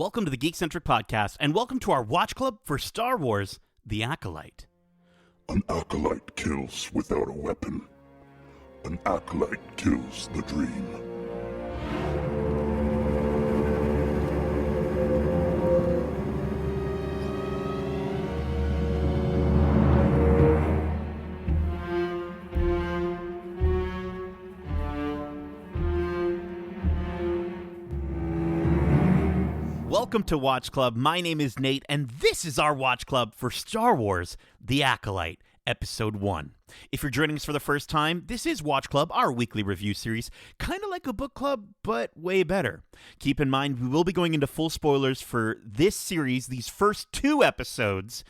Welcome to the Geekcentric podcast, and welcome to our watch club for Star Wars: The Acolyte. An acolyte kills without a weapon. An acolyte kills the dream. Welcome to Watch Club. My name is Nate, and this is our watch club for Star Wars: The Acolyte, Episode 1. If you're joining us for the first time, this is Watch Club, our weekly review series, kind of like a book club, but way better. Keep in mind, we will be going into full spoilers for this series, these first two episodes,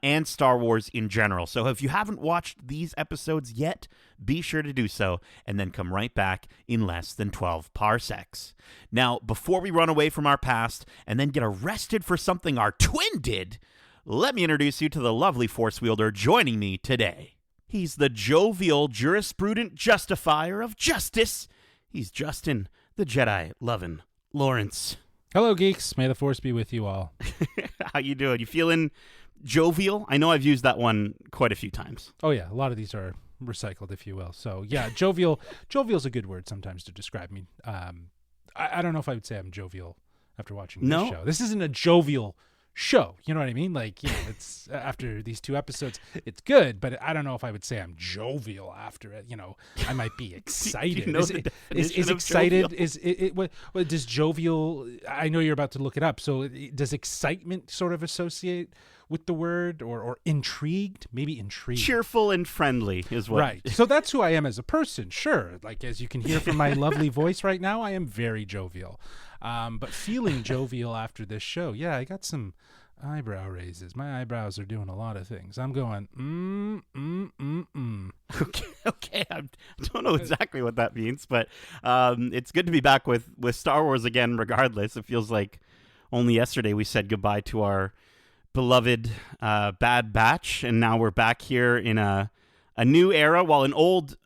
and Star Wars in general. So if you haven't watched these episodes yet, be sure to do so, and then come right back in less than 12 parsecs. Now, before we run away from our past and then get arrested for something our twin did, let me introduce you to the lovely Force wielder joining me today. He's the jovial, jurisprudent justifier of justice. He's Justin, the Jedi-loving Lawrence. Hello, geeks. May the Force be with you all. How you doing? You feeling jovial? I know I've used that one quite a few times. Oh, yeah. A lot of these are recycled, if you will. So, yeah, jovial. Jovial's a good word sometimes to describe me. I don't know if I would say I'm jovial after watching this show. This isn't a jovial show, you know what I mean? Like, you know, it's after these two episodes, it's good, but I don't know if I would say I'm jovial after it. You know, I might be excited. Do you know is excited? Jovial? Is it? What does jovial? I know you're about to look it up. So, does excitement sort of associate with the word, or intrigued? Maybe intrigued. Cheerful and friendly is what. Right. So that's who I am as a person. Sure. Like, as you can hear from my lovely voice right now, I am very jovial. But feeling jovial after this show, yeah, I got some eyebrow raises. My eyebrows are doing a lot of things. I'm going, Okay. I don't know exactly what that means, but it's good to be back with Star Wars again, regardless. It feels like only yesterday we said goodbye to our beloved Bad Batch, and now we're back here in a new era, an old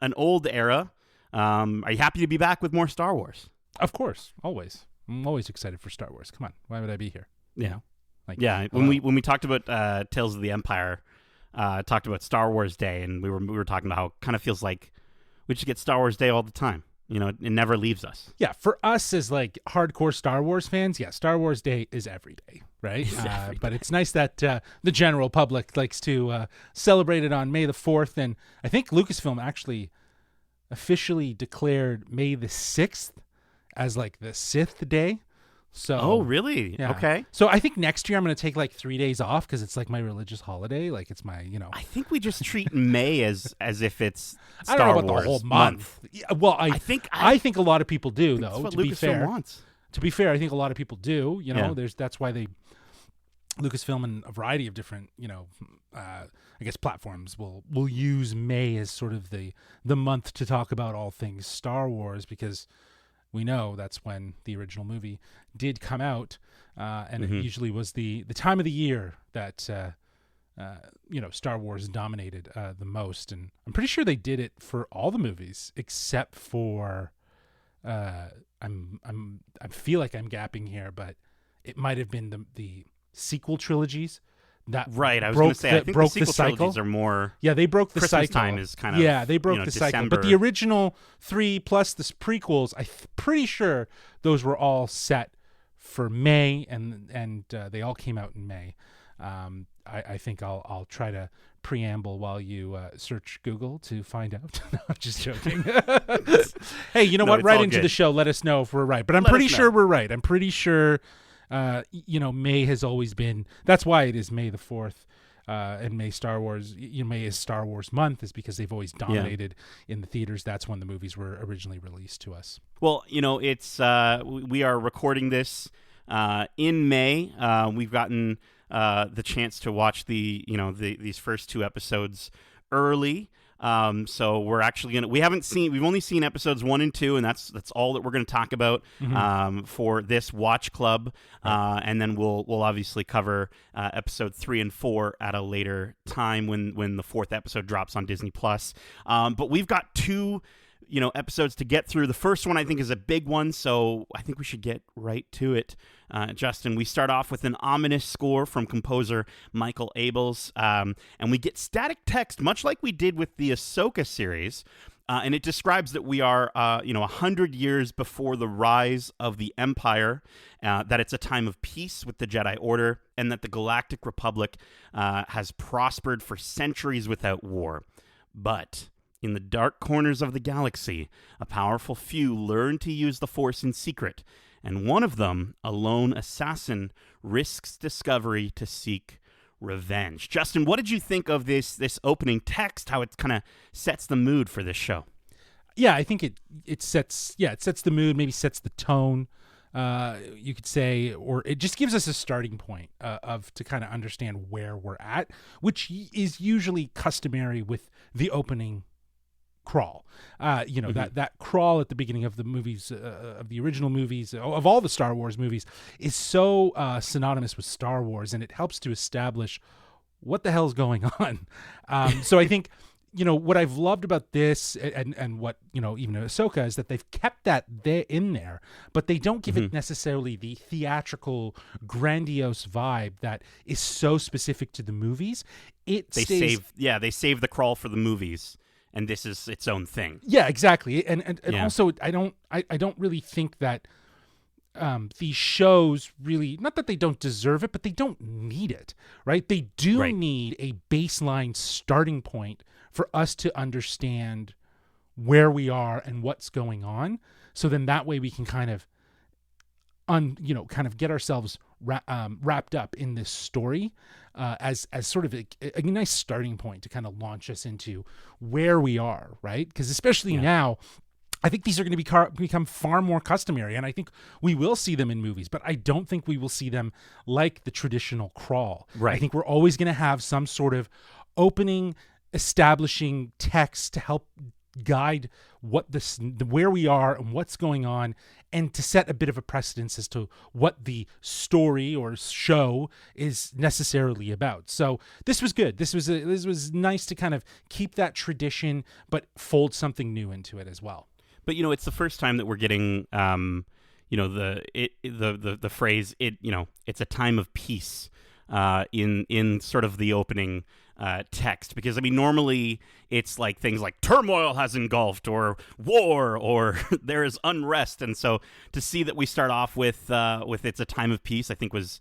era. Are you happy to be back with more Star Wars? Of course, always. I'm always excited for Star Wars. Come on, why would I be here? Yeah, you know? Like, yeah. When we talked about Tales of the Empire, talked about Star Wars Day, and we were talking about how it kind of feels like we should get Star Wars Day all the time. You know, it never leaves us. Yeah, for us as like hardcore Star Wars fans, yeah, Star Wars Day is every day, right? But it's nice that the general public likes to celebrate it on May the 4th, and I think Lucasfilm actually officially declared May the 6th as like the Sith Day. So, oh, really? Yeah. Okay. So I think next year I'm going to take like 3 days off because it's like my religious holiday. Like it's my, you know. I think we just treat May as if it's Star I don't know about Wars the whole month. Yeah, well, I think a lot of people do, though. That's what to be fair, wants. To be fair, I think a lot of people do. You know, Yeah. that's why Lucasfilm and a variety of different, you know, I guess platforms will use May as sort of the month to talk about all things Star Wars, because we know that's when the original movie did come out, and it usually was the time of the year that you know, Star Wars dominated the most. And I'm pretty sure they did it for all the movies except for I feel like I'm gapping here, but it might have been the sequel trilogies. That right, I was going to say, I think the sequel trilogies are more. Yeah, they broke the Christmas cycle. time is kind of, yeah, they broke the cycle. But the original 3 plus the prequels, I'm pretty sure those were all set for May, and they all came out in May. I think I'll try to preamble while you search Google to find out. No, I'm just joking. Hey, you know what? Write into the show. Let us know if we're right. But I'm pretty sure we're right. I'm pretty sure. You know, May has always been. That's why it is May the 4th, and May Star Wars. You know, May is Star Wars month, is because they've always dominated in the theaters. That's when the movies were originally released to us. Well, you know, it's we are recording this in May. We've gotten the chance to watch these first two episodes early. So we're actually we've only seen episodes 1 and 2, and that's all that we're going to talk about for this watch club. And then we'll obviously cover episode 3 and 4 at a later time when the 4th episode drops on Disney Plus. But we've got two episodes to get through. The first one, I think, is a big one, so I think we should get right to it. Justin, we start off with an ominous score from composer Michael Abels, and we get static text, much like we did with the Ahsoka series, and it describes that we are, 100 years before the rise of the Empire, that it's a time of peace with the Jedi Order, and that the Galactic Republic has prospered for centuries without war. But in the dark corners of the galaxy, a powerful few learn to use the Force in secret, and one of them, a lone assassin, risks discovery to seek revenge. Justin, what did you think of this opening text, how it kind of sets the mood for this show? Yeah, I think it sets the mood, maybe sets the tone, you could say, or it just gives us a starting point to kind of understand where we're at, which is usually customary with the opening crawl. That crawl at the beginning of the movies, of the original movies, of all the Star Wars movies, is so synonymous with Star Wars, and it helps to establish what the hell's going on. So I think, what I've loved about this and what, even Ahsoka, is that they've kept that there in there, but they don't give it necessarily the theatrical, grandiose vibe that is so specific to the movies. They save the crawl for the movies, and this is its own thing. Yeah, exactly. And also, I don't really think that these shows really, not that they don't deserve it, but they don't need it, right? They do need a baseline starting point for us to understand where we are and what's going on. So then that way we can kind of get ourselves wrapped up in this story as sort of a nice starting point to kind of launch us into where we are, right? Because especially now, I think these are going to become far more customary, and I think we will see them in movies, but I don't think we will see them like the traditional crawl. Right. I think we're always going to have some sort of establishing text to help guide where we are and what's going on, and to set a bit of a precedence as to what the story or show is necessarily about. So this was good. This was nice to kind of keep that tradition, but fold something new into it as well. But it's the first time that we're getting the phrase it's a time of peace in sort of the opening text, because normally it's like things like turmoil has engulfed, or war, or there is unrest, and so to see that we start off with it's a time of peace, I think was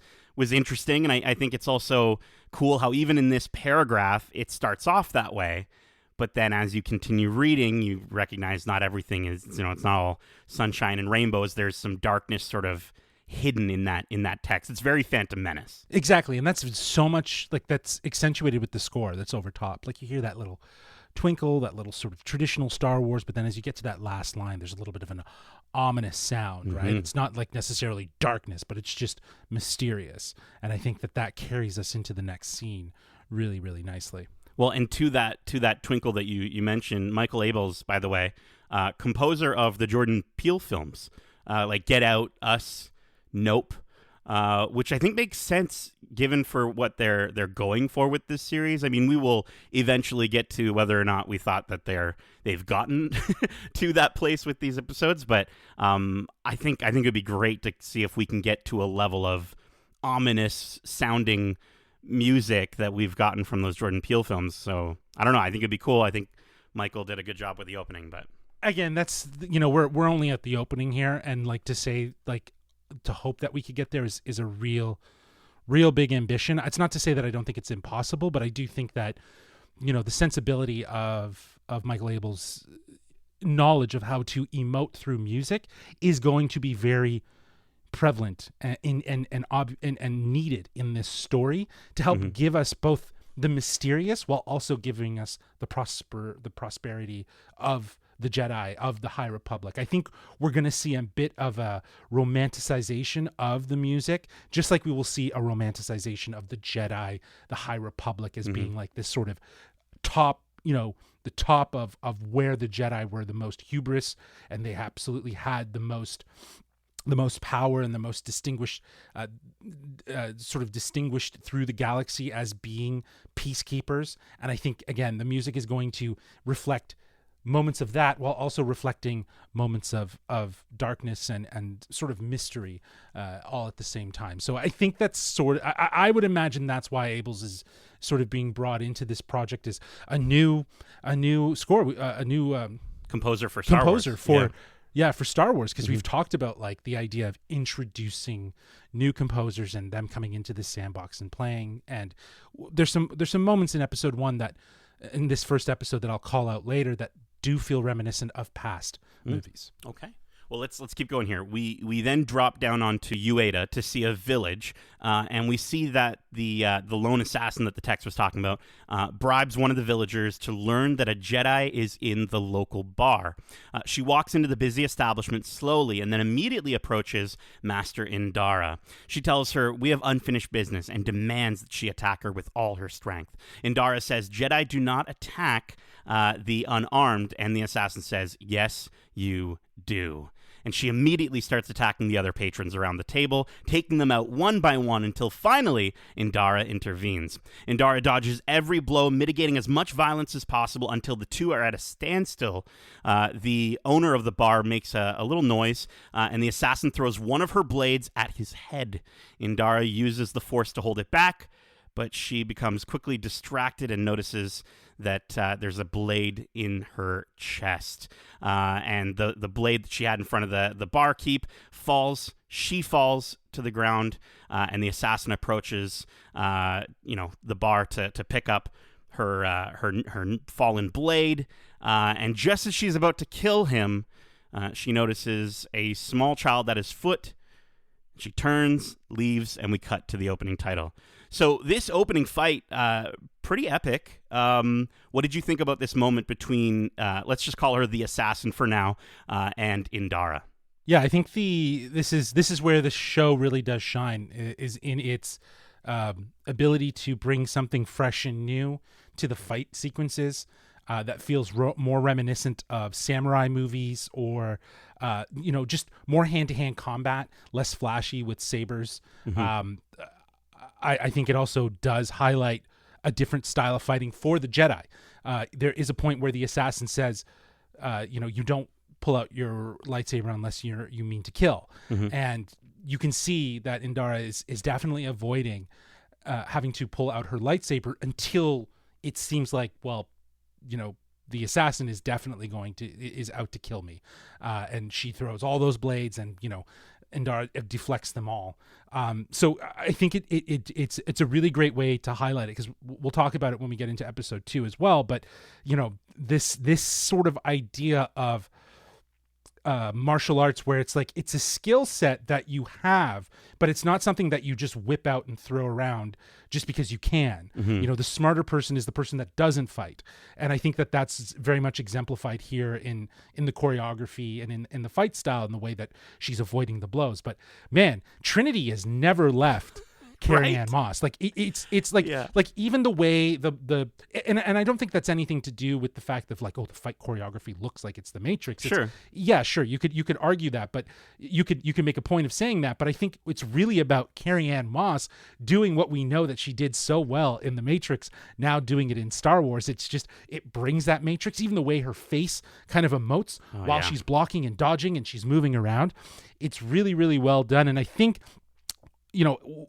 interesting, and I think it's also cool how even in this paragraph it starts off that way. But then as you continue reading, you recognize not everything is, it's not all sunshine and rainbows. There's some darkness sort of hidden in that text. It's very Phantom Menace. Exactly. And that's so much, that's accentuated with the score that's over top. You hear that little twinkle, that little sort of traditional Star Wars, but then as you get to that last line, there's a little bit of an ominous sound, right? It's not necessarily darkness, but it's just mysterious. And I think that carries us into the next scene really, really nicely. Well, and to that twinkle that you mentioned, Michael Abels, by the way, composer of the Jordan Peele films, like Get Out, Us, Nope, which I think makes sense given for what they're going for with this series. We will eventually get to whether or not we thought that they've gotten to that place with these episodes, but I think it'd be great to see if we can get to a level of ominous sounding music that we've gotten from those Jordan Peele films. So I don't know. I think it'd be cool. I think Michael did a good job with the opening, but again, that's we're only at the opening here, and to hope that we could get there is a real big ambition. It's not to say that I don't think it's impossible, but I do think that the sensibility of Michael Abels' knowledge of how to emote through music is going to be very prevalent and needed in this story to help give us both the mysterious while also giving us the prosperity of the Jedi, of the High Republic. I think we're going to see a bit of a romanticization of the music, just like we will see a romanticization of the Jedi, the High Republic, as being like this sort of top, the top of where the Jedi were the most hubris, and they absolutely had the most power and the most distinguished, sort of distinguished through the galaxy as being peacekeepers. And I think, again, the music is going to reflect moments of that while also reflecting moments of darkness and sort of mystery all at the same time. So I think that's sort of, I would imagine that's why Abels is sort of being brought into this project as a new score, a new composer for Star Wars. For Star Wars, because we've talked about like the idea of introducing new composers and them coming into the sandbox and playing. And there's some moments in episode 1 that, in this first episode, that I'll call out later, that do feel reminiscent of past movies. Okay. Well, let's keep going here. We then drop down onto Ueda to see a village, and we see that the lone assassin that the text was talking about bribes one of the villagers to learn that a Jedi is in the local bar. She walks into the busy establishment slowly and then immediately approaches Master Indara. She tells her, "We have unfinished business," and demands that she attack her with all her strength. Indara says, "Jedi do not attack the unarmed," and the assassin says, "Yes, you do." And she immediately starts attacking the other patrons around the table, taking them out one by one until finally Indara intervenes. Indara dodges every blow, mitigating as much violence as possible until the two are at a standstill. The owner of the bar makes a little noise, and the assassin throws one of her blades at his head. Indara uses the force to hold it back, but she becomes quickly distracted and notices that there's a blade in her chest. And the blade that she had in front of the barkeep falls. She falls to the ground, and the assassin approaches the bar to pick up her fallen blade. And just as she's about to kill him, she notices a small child at his foot. She turns, leaves, and we cut to the opening title. So this opening fight, pretty epic. What did you think about this moment between, let's just call her the assassin for now, and Indara? Yeah, I think this is where the show really does shine, is in its ability to bring something fresh and new to the fight sequences that feels more reminiscent of samurai movies, or just more hand-to-hand combat, less flashy with sabers. I think it also does highlight a different style of fighting for the Jedi. There is a point where the assassin says, you don't pull out your lightsaber unless you mean to kill. And you can see that Indara is definitely avoiding having to pull out her lightsaber until it seems like, the assassin is definitely is out to kill me. And she throws all those blades, and, Indara deflects them all. So I think it's a really great way to highlight it, because we'll talk about it when we get into episode 2 as well. But this sort of idea of martial arts, where it's like it's a skill set that you have, but it's not something that you just whip out and throw around just because you can. The smarter person is the person that doesn't fight, and I think that that's very much exemplified here in the choreography and in the fight style and the way that she's avoiding the blows. But man, Trinity has never left Carrie-Anne Moss. Like it's like like even the way and I don't think that's anything to do with the fact of like, oh, the fight choreography looks like it's the Matrix. Sure, you could argue that, but you could make a point of saying that. But I think it's really about Carrie-Anne Moss doing what we know that she did so well in the Matrix, now doing it in Star Wars. It brings that Matrix, even the way her face kind of emotes while she's blocking and dodging and she's moving around. It's really, really well done. And I think,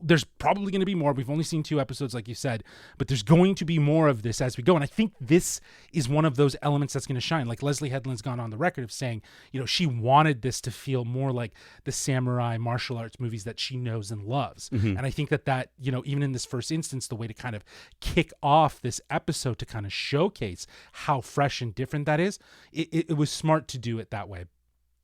there's probably going to be more. We've only seen 2 episodes, like you said, but there's going to be more of this as we go. And I think this is one of those elements that's going to shine. Like Leslye Headland's gone on the record of saying, she wanted this to feel more like the samurai martial arts movies that she knows and loves. And I think that, even in this first instance, the way to kind of kick off this episode to kind of showcase how fresh and different that is, it was smart to do it that way.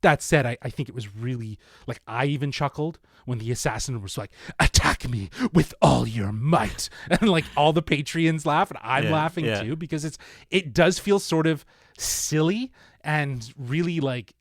That said, I think it was really, like, I even chuckled when the assassin was like, "Attack me with all your might." And like all the Patreons laugh, and I'm laughing too, because it does feel sort of silly and really like,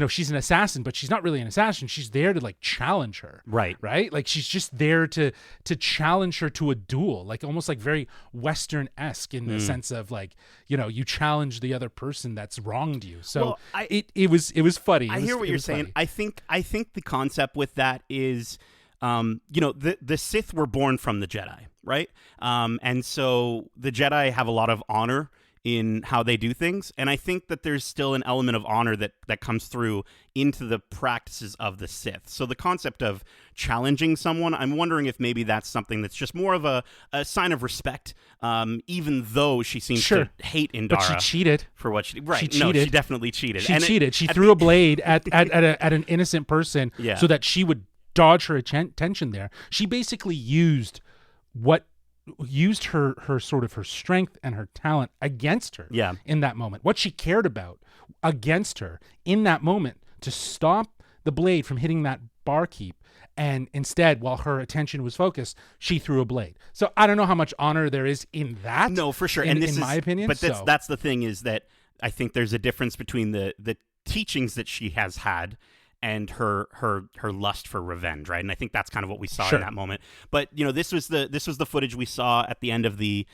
she's an assassin, but she's not really an assassin. She's there to like challenge her. Right. Like she's just there to challenge her to a duel, like almost like very Western-esque in the sense of like, you challenge the other person that's wronged you. So it was funny. I hear what you're saying. I think the concept with that is, the Sith were born from the Jedi, right? And so the Jedi have a lot of honor in how they do things. And I think that there's still an element of honor that comes through into the practices of the Sith. So the concept of challenging someone, I'm wondering if maybe that's something that's just more of a sign of respect, even though she seems to hate Indara. But she cheated. For what she did. Right. She No, cheated. she definitely cheated. She cheated. She threw a blade at an innocent person so that she would dodge her attention there. She basically used her sort of her strength and her talent against her in that moment. What she cared about against her in that moment to stop the blade from hitting that barkeep. And instead, while her attention was focused, she threw a blade. So I don't know how much honor there is in that. No, for sure. In my opinion. But that's the thing, is that I think there's a difference between the teachings that she has had and her lust for revenge, right? And I think that's kind of what we saw in that moment. But this was the footage we saw at the end of the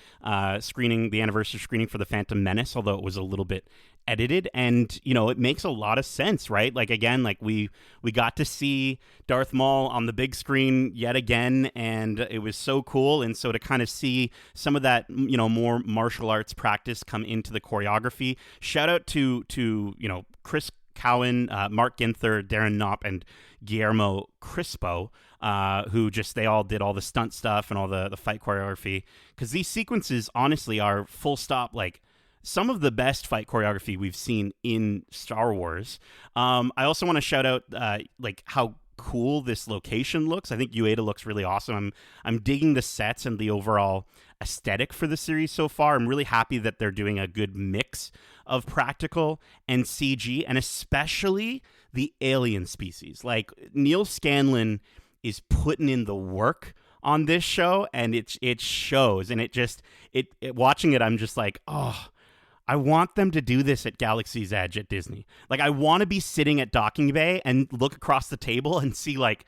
screening, the anniversary screening for The Phantom Menace, although it was a little bit edited, and it makes a lot of sense, right? Like, again, like we got to see Darth Maul on the big screen yet again, and it was so cool. And so to kind of see some of that more martial arts practice come into the choreography, shout out to Chris Cowan, Mark Ginther, Darren Knopp, and Guillermo Crispo, who they all did all the stunt stuff and all the fight choreography, because these sequences honestly are full stop like some of the best fight choreography we've seen in Star Wars. I also want to shout out like how cool this location looks. I think Ueda looks really awesome. I'm digging the sets and the overall aesthetic for the series so far. I'm really happy that they're doing a good mix of practical and CG, and especially the alien species. Like, Neil Scanlon is putting in the work on this show, and it shows. And watching it, I'm just like, oh, I want them to do this at Galaxy's Edge at Disney. Like, I want to be sitting at Docking Bay and look across the table and see, like,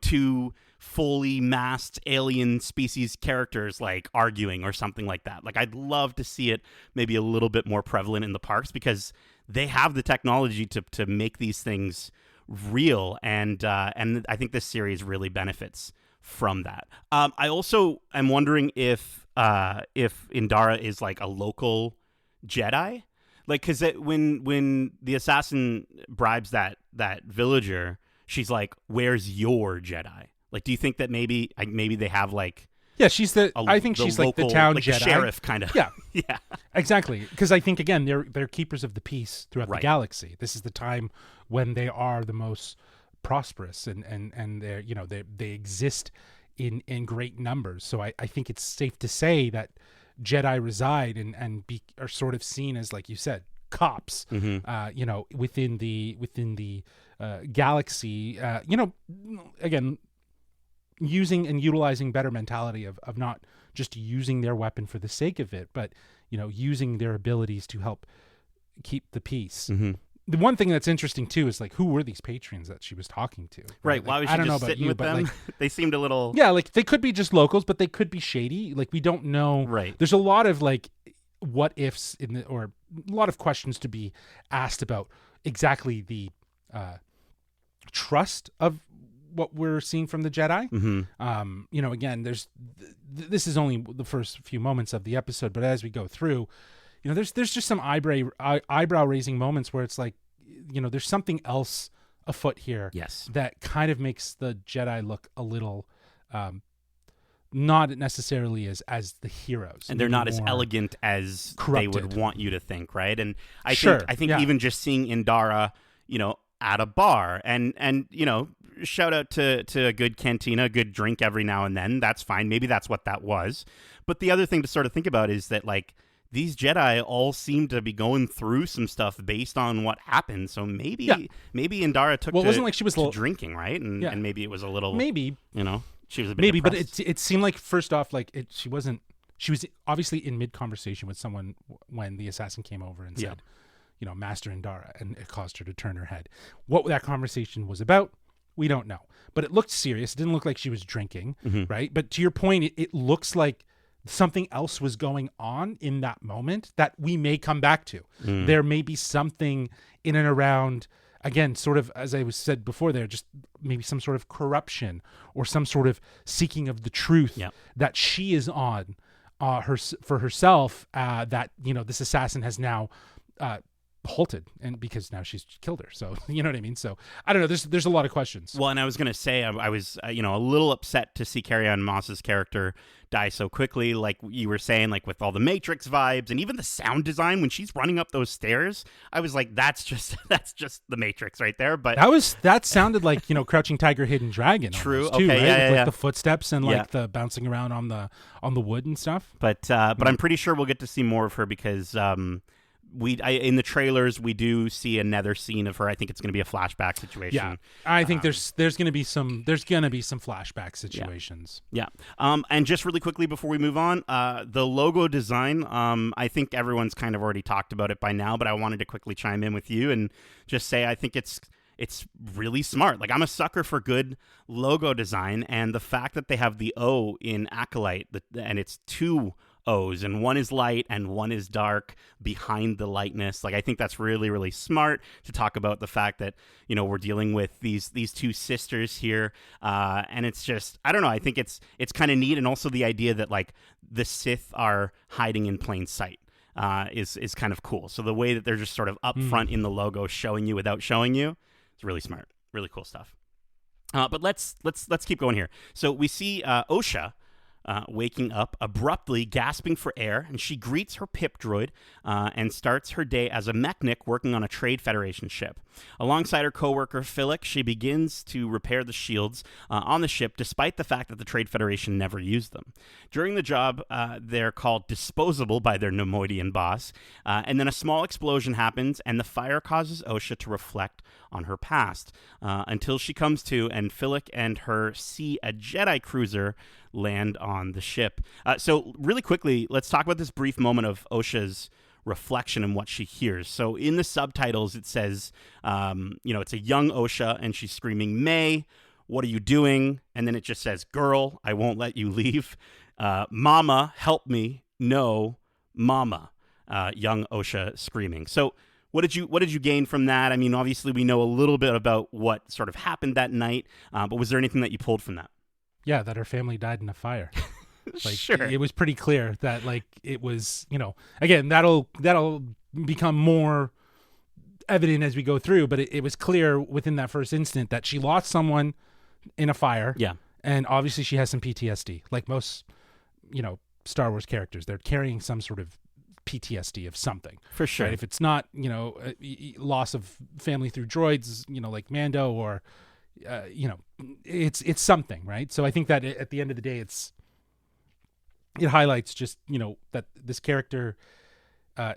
two fully masked alien species characters like arguing or something like that. Like, I'd love to see it maybe a little bit more prevalent in the parks, because they have the technology to make these things real, and I think this series really benefits from that. I also am wondering if Indara is like a local Jedi, like, because when the assassin bribes that villager, she's like, "Where's your Jedi?" Like, do you think that maybe they have like? Yeah, she's I think she's local, like the town Jedi, sheriff kind of. Yeah, yeah, exactly. Because I think, again, they're keepers of the peace throughout the galaxy. This is the time when they are the most prosperous, and they exist in great numbers. So I think it's safe to say that Jedi reside and are sort of seen as, like you said, cops. Mm-hmm. Within the galaxy. Again, using and utilizing better mentality of not just using their weapon for the sake of it, but using their abilities to help keep the peace. Mm-hmm. The one thing that's interesting too is, like, who were these patrons that she was talking to? Right. Like, why was she just sitting with them? Like, they seemed a little. Yeah, like, they could be just locals, but they could be shady. Like, we don't know. Right. There's a lot of like what ifs or a lot of questions to be asked about exactly the trust of what we're seeing from the Jedi. Mm-hmm. Again, this is only the first few moments of the episode, but as we go through, there's just some eyebrow raising moments where it's like, there's something else afoot here. Yes. That kind of makes the Jedi look a little, not necessarily as the heroes, and they're not as elegant as corrupted. They would want you to think, right? And I think even just seeing Indara, at a bar, and shout out to a good cantina, a good drink every now and then. That's fine. Maybe that's what that was. But the other thing to sort of think about is that, like, these Jedi all seem to be going through some stuff based on what happened. So maybe Indara took. Well, it wasn't like she was drinking, right? And maybe it was a little. Maybe she was a bit depressed. But it seemed like, first off, like, she wasn't. She was obviously in mid conversation with someone when the assassin came over and said, Master Indara, and it caused her to turn her head. What that conversation was about, we don't know. But it looked serious. It didn't look like she was drinking, right? But to your point, it looks like something else was going on in that moment that we may come back to. There may be something in and around, again, sort of, as I said before there, just maybe some sort of corruption or some sort of seeking of the truth that she is on for herself that this assassin has now halted, and because now she's killed her. So you know what I mean. So I don't know. There's a lot of questions. Well, and I was gonna say I was a little upset to see Carrie-Anne Moss's character die so quickly, like you were saying, like with all the Matrix vibes and even the sound design when she's running up those stairs. I was like, that's just the Matrix right there. But that sounded like Crouching Tiger, Hidden Dragon. True. Almost, too, okay. right? Yeah. With like the footsteps and like the bouncing around on the wood and stuff. But I'm pretty sure we'll get to see more of her because in the trailers we do see another scene of her. I think it's going to be a flashback situation. Yeah, I think there's going to be some flashback situations. Yeah. And just really quickly before we move on, the logo design. I think everyone's kind of already talked about it by now, but I wanted to quickly chime in with you and just say I think it's really smart. Like, I'm a sucker for good logo design, and the fact that they have the O in Acolyte, and it's two O's, and one is light and one is dark behind the lightness. Like, I think that's really, really smart to talk about the fact that, we're dealing with these two sisters here. And it's just, I don't know, I think it's kind of neat. And also the idea that, like, the Sith are hiding in plain sight is kind of cool. So the way that they're just sort of up front in the logo, showing you without showing you, it's really smart. Really cool stuff. But let's keep going here. So we see Osha waking up abruptly, gasping for air, and she greets her pip droid and starts her day as a mechanic working on a Trade Federation ship. Alongside her co-worker Philic, she begins to repair the shields on the ship, despite the fact that the Trade Federation never used them. During the job, they're called disposable by their Nemoidian boss, and then a small explosion happens, and the fire causes Osha to reflect on her past, until she comes to, and Philic and her see a Jedi cruiser land on the ship. So really quickly, let's talk about this brief moment of Osha's reflection and what she hears. So in the subtitles, it says, it's a young Osha, and she's screaming, "May, what are you doing?" And then it just says, "Girl, I won't let you leave. Mama, help me. No, Mama." Young Osha screaming. So what did you gain from that? I mean, obviously we know a little bit about what sort of happened that night, but was there anything that you pulled from that? Yeah, that her family died in a fire. Like, sure. It was pretty clear that, like, it was, again, that'll become more evident as we go through, but it was clear within that first instant that she lost someone in a fire. Yeah. And obviously she has some PTSD. Like most, Star Wars characters, they're carrying some sort of PTSD of something. For sure. Right? If it's not, loss of family through droids, like Mando, or it's something, right? So I think that at the end of the day, it highlights just, that this character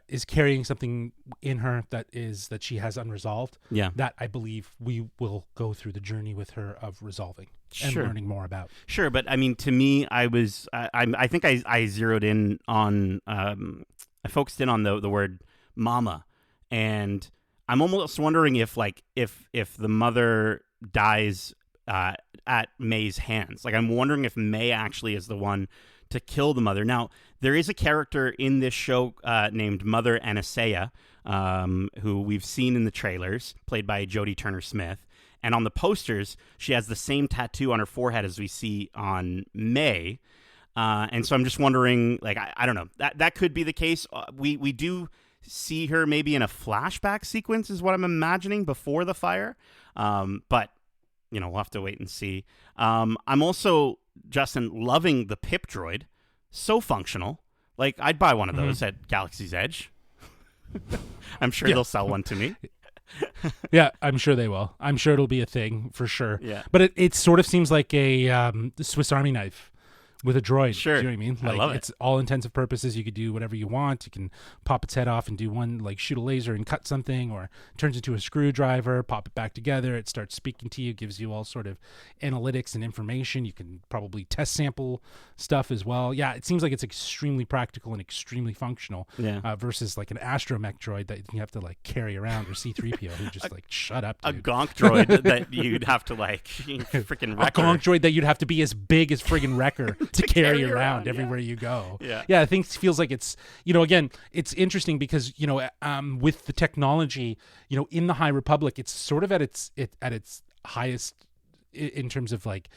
is carrying something in her that she has unresolved. Yeah. That I believe we will go through the journey with her of resolving and learning more about. Sure. But I mean, to me, I think I zeroed in on, I focused in on the word mama, and I'm almost wondering if the mother dies at May's hands. Like, I'm wondering if May actually is the one to kill the mother. Now, there is a character in this show named Mother Anastasia, who we've seen in the trailers, played by Jodie Turner-Smith. And on the posters, she has the same tattoo on her forehead as we see on May. And so I'm just wondering, like, I don't know. That could be the case. We do see her maybe in a flashback sequence is what I'm imagining before the fire. But, we'll have to wait and see. I'm also, Justin, loving the pip droid. So functional. Like, I'd buy one of those at Galaxy's Edge. I'm sure they'll sell one to me. Yeah, I'm sure they will. I'm sure it'll be a thing for sure. Yeah. But it sort of seems like a Swiss Army knife with a droid. Sure. Do you know what I mean? Like, I love it. It's all intensive purposes. You could do whatever you want. You can pop its head off and do one, like shoot a laser and cut something, or it turns into a screwdriver, pop it back together. It starts speaking to you, gives you all sort of analytics and information. You can probably test sample stuff as well. Yeah, it seems like it's extremely practical and extremely functional. Yeah. Versus like an astromech droid that you have to like carry around, or C-3PO who just like shut up, dude. A gonk droid that you'd have to like freaking wreck. A gonk droid that you'd have to be as big as friggin' Wrecker to carry around everywhere you go. Yeah, I think it feels like it's, again, it's interesting because, with the technology, in the High Republic, it's sort of at its highest in terms of like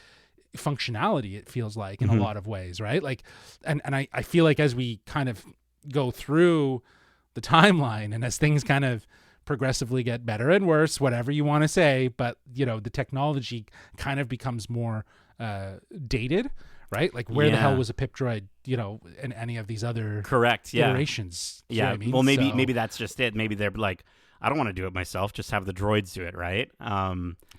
functionality, it feels like, in a lot of ways, right? Like, and I feel like as we kind of go through the timeline and as things kind of progressively get better and worse, whatever you want to say, but the technology kind of becomes more dated, right? Like, where the hell was a pip droid, in any of these other iterations? Yeah. I mean? Well, maybe that's just it. Maybe they're like, I don't want to do it myself. Just have the droids do it, right?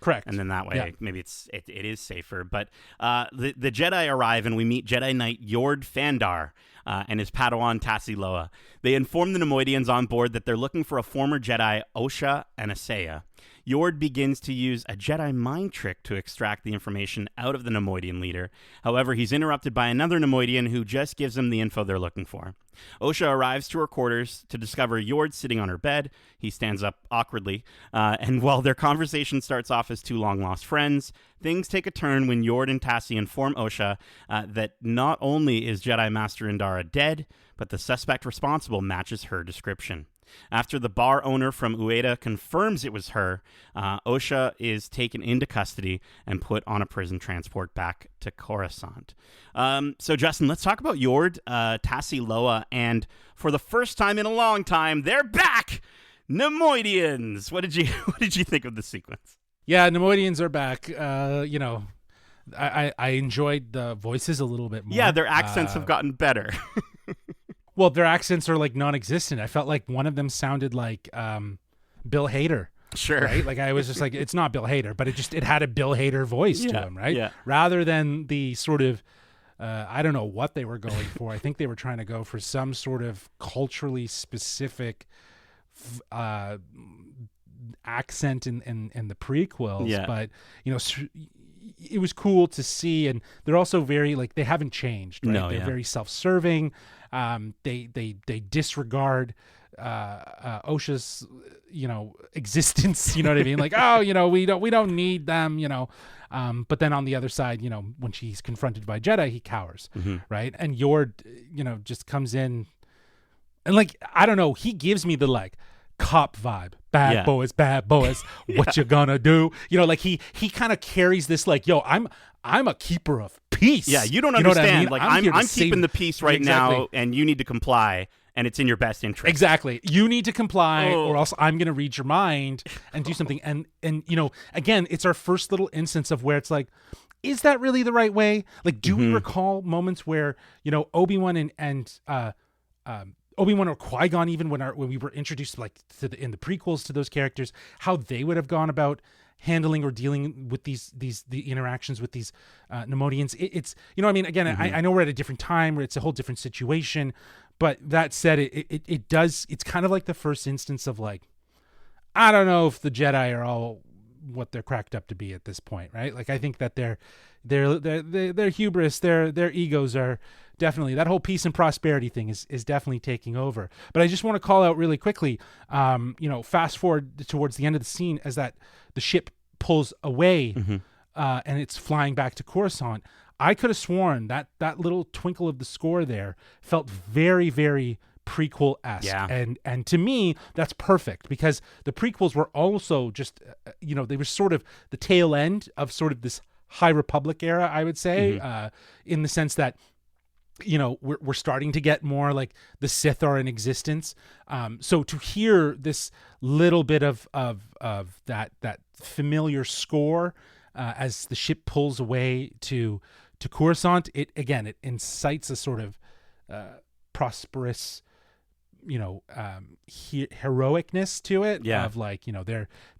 Correct. And then that way, maybe it is safer. But the Jedi arrive, and we meet Jedi Knight Yord Fandar and his Padawan Tassi Loa. They inform the Nemoidians on board that they're looking for a former Jedi, Osha and Asaya. Yord begins to use a Jedi mind trick to extract the information out of the Nemoidian leader. However, he's interrupted by another Nemoidian who just gives them the info they're looking for. Osha arrives to her quarters to discover Yord sitting on her bed. He stands up awkwardly, and while their conversation starts off as two long-lost friends, things take a turn when Yord and Tassi inform Osha that not only is Jedi Master Indara dead, but the suspect responsible matches her description. After the bar owner from Ueda confirms it was her, Osha is taken into custody and put on a prison transport back to Coruscant. So, Justin, let's talk about Yord, Tassi Loa, and for the first time in a long time, they're back! Nemoidians! What did you think of the sequence? Yeah, Nemoidians are back. I enjoyed the voices a little bit more. Yeah, their accents have gotten better. Well, their accents are like non-existent. I felt like one of them sounded like Bill Hader. Sure. Right? Like, I was just like, it's not Bill Hader, but it had a Bill Hader voice to him, right? Yeah. Rather than the sort of, I don't know what they were going for. I think they were trying to go for some sort of culturally specific accent in the prequels. Yeah. But, it was cool to see, and they're also very, like, they haven't changed, right? They're very self-serving. They disregard Osha's existence, you know what I mean? Like, we don't need them, but then on the other side, when she's confronted by Jedi, he cowers, right? And Yord, just comes in and, like, I don't know, he gives me the, like, cop vibe. Bad boys, what you gonna do? Like, he kind of carries this, like, yo, I'm a keeper of peace. Yeah, you don't understand. I mean? Like, I'm save keeping the peace right now, and you need to comply, and it's in your best interest. Exactly. You need to comply, or else I'm going to read your mind and do something. And again, it's our first little instance of where it's like, is that really the right way? Like, do we recall moments where, Obi-Wan and Obi-Wan or Qui-Gon, even when we were introduced, like, in the prequels to those characters, how they would have gone about handling or dealing with the interactions with these Nemoidians. It's I mean, again, I know we're at a different time where it's a whole different situation, but that said, it's kind of like the first instance of, like, I don't know if the Jedi are all what they're cracked up to be at this point, right? Like, I think that their hubris, their egos are definitely, that whole peace and prosperity thing is definitely taking over. But I just want to call out really quickly, fast forward towards the end of the scene as that the ship pulls away and it's flying back to Coruscant. I could have sworn that little twinkle of the score there felt very, very prequel-esque. Yeah. And to me, that's perfect, because the prequels were also just, they were sort of the tail end of sort of this High Republic era, I would say, in the sense that, we're starting to get more like the Sith are in existence. So to hear this little bit of that familiar score as the ship pulls away to Coruscant, it incites a sort of prosperous, heroicness to it. Yeah. Of, like,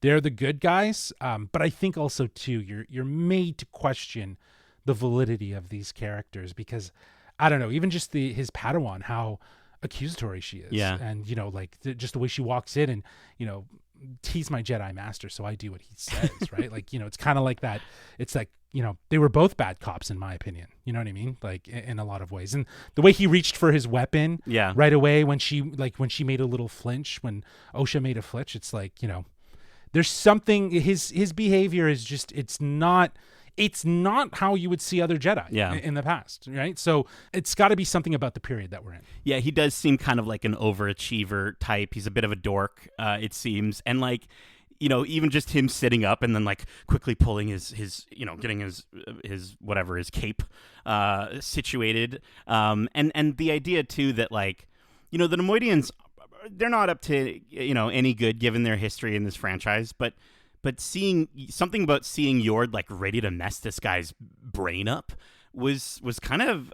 they're the good guys. But I think also too, you're made to question the validity of these characters, because I don't know, even just his Padawan, how accusatory she is. Yeah. And, just the way she walks in and, he's my Jedi master, so I do what he says, right? Like, it's kind of like that. It's like, they were both bad cops, in my opinion. You know what I mean? Like, in a lot of ways. And the way he reached for his weapon right away when she made a little flinch, when Osha made a flinch, it's like, there's something, his behavior is just, it's not how you would see other Jedi in the past, right? So it's got to be something about the period that we're in. Yeah, he does seem kind of like an overachiever type. He's a bit of a dork, it seems. And, like, even just him sitting up and then like quickly pulling his getting his cape situated, and the idea too that like the Neimoidians, they're not up to any good given their history in this franchise, but seeing Yord like ready to mess this guy's brain up was kind of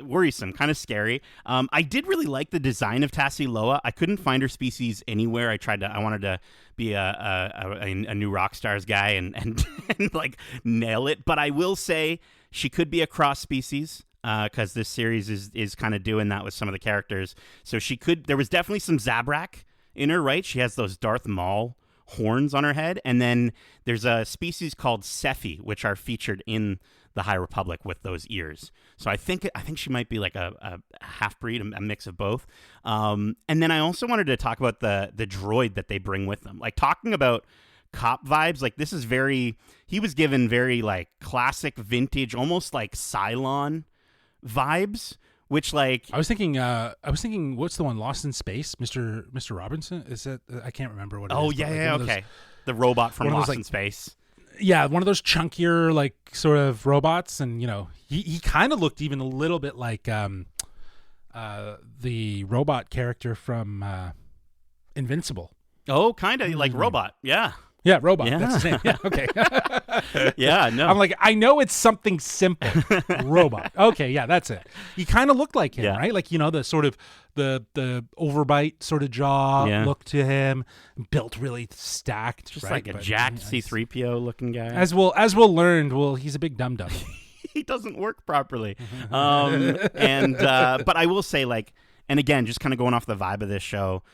worrisome, kind of scary. I did really like the design of Tassie Loa. I couldn't find her species anywhere. I wanted to be a new Rockstars guy and like nail it. But I will say she could be a cross species because this series is kind of doing that with some of the characters. So there was definitely some Zabrak in her, right? She has those Darth Maul horns on her head, and then there's a species called Sephi, which are featured in the High Republic with those ears. So I think she might be like a half-breed, a mix of both. And then I also wanted to talk about the droid that they bring with them. Like, talking about cop vibes, like this is he was given very like classic vintage, almost like Cylon vibes, which like I was thinking what's the one, Lost in Space, Mr. Robinson? Is that, I can't remember what it is. Oh yeah, okay. The robot from Lost in Space. Yeah, one of those chunkier, like, sort of robots, and he kind of looked even a little bit like the robot character from Invincible. Oh, kind of like Robot, yeah. Yeah, Robot. Yeah. That's his name. Yeah, okay. Yeah, no. I'm like, I know it's something simple. Robot. Okay, yeah, that's it. He kind of looked like him, right? Like, the sort of the overbite sort of jaw look to him, built really stacked, just right? like a jacked C-3PO looking guy. As we'll learn, he's a big dum-dum. He doesn't work properly. But I will say, like, and again, just kind of going off the vibe of this show,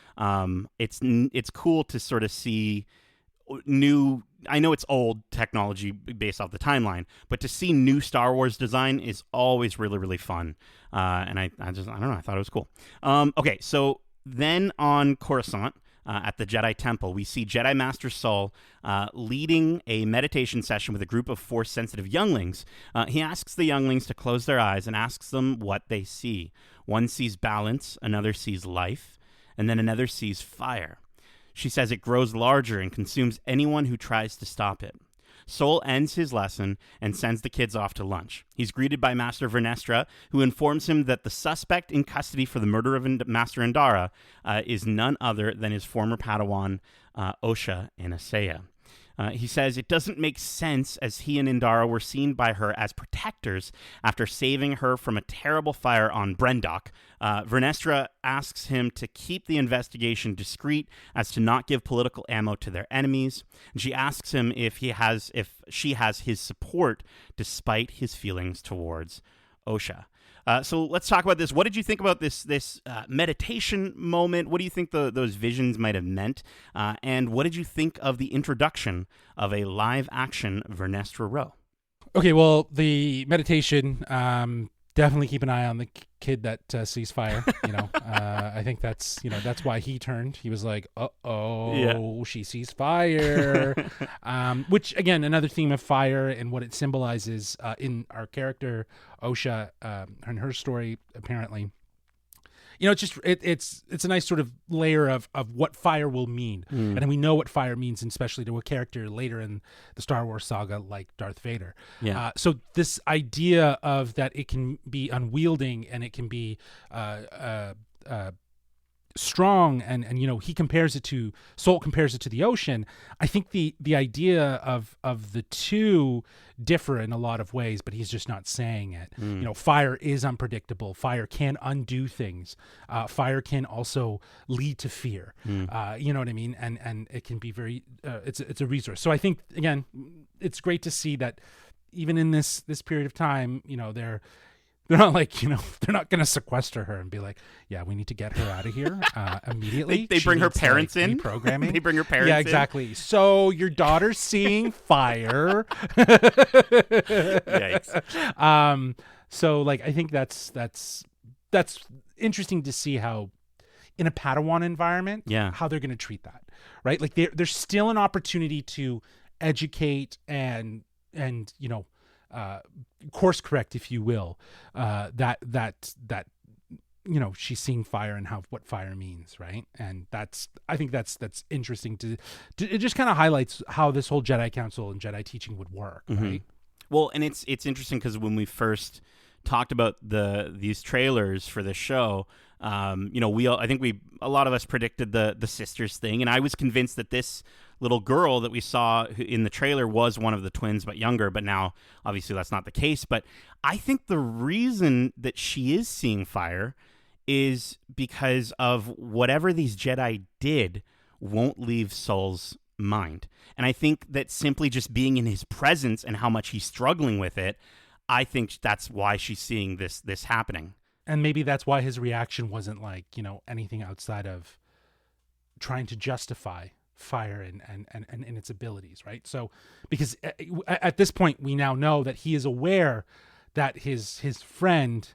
it's cool to sort of see new, I know it's old technology based off the timeline, but to see new Star Wars design is always really, really fun. And I don't know, I thought it was cool. Okay, so then on Coruscant, at the Jedi Temple, we see Jedi Master Saul leading a meditation session with a group of Force-sensitive younglings. He asks the younglings to close their eyes and asks them what they see. One sees balance, another sees life, and then another sees fire. She says it grows larger and consumes anyone who tries to stop it. Sol ends his lesson and sends the kids off to lunch. He's greeted by Master Vernestra, who informs him that the suspect in custody for the murder of Master Indara is none other than his former Padawan, Osha Anaseya. He says it doesn't make sense, as he and Indara were seen by her as protectors after saving her from a terrible fire on Brendok. Vernestra asks him to keep the investigation discreet as to not give political ammo to their enemies. And she asks him if she has his support despite his feelings towards Osha. So let's talk about this. What did you think about this meditation moment? What do you think those visions might have meant? And what did you think of the introduction of a live-action Vernestra Rowe? Okay, well, the meditation, definitely keep an eye on the kid that sees fire. I think that's why he turned. He was like, she sees fire. Which, again, another theme of fire and what it symbolizes in our character Osha and her story, apparently. It's just it's a nice sort of layer of what fire will mean, and we know what fire means, especially to a character later in the Star Wars saga like Darth Vader. Yeah. So this idea of that it can be unwielding and it can be strong, and he compares it to Sol, compares it to the ocean. I think the idea of the two differ in a lot of ways, but he's just not saying it. Fire is unpredictable. Fire can undo things. Fire can also lead to fear. You know what I mean? And it can be very it's a resource. So I think, again, it's great to see that even in this period of time, they're not like, they're not going to sequester her and be like, yeah, we need to get her out of here immediately. They bring her parents in. Programming. They bring her parents in. Yeah, exactly. So your daughter's seeing fire. Yikes. So like, I think that's interesting to see how in a Padawan environment, how they're going to treat that, right? Like there's still an opportunity to educate and course correct, if you will, that she's seeing fire and what fire means, right? And I think that's interesting it just kind of highlights how this whole Jedi Council and Jedi teaching would work, right? Well, and it's interesting because when we first talked about these trailers for this show, a lot of us predicted the sisters thing, and I was convinced that this little girl that we saw in the trailer was one of the twins but younger, but now obviously that's not the case. But I think the reason that she is seeing fire is because of whatever these Jedi did won't leave Saul's mind. And I think that simply just being in his presence and how much he's struggling with it, I think that's why she's seeing this happening. And maybe that's why his reaction wasn't like, anything outside of trying to justify fire and its abilities, right? So, because at this point, we now know that he is aware that his friend,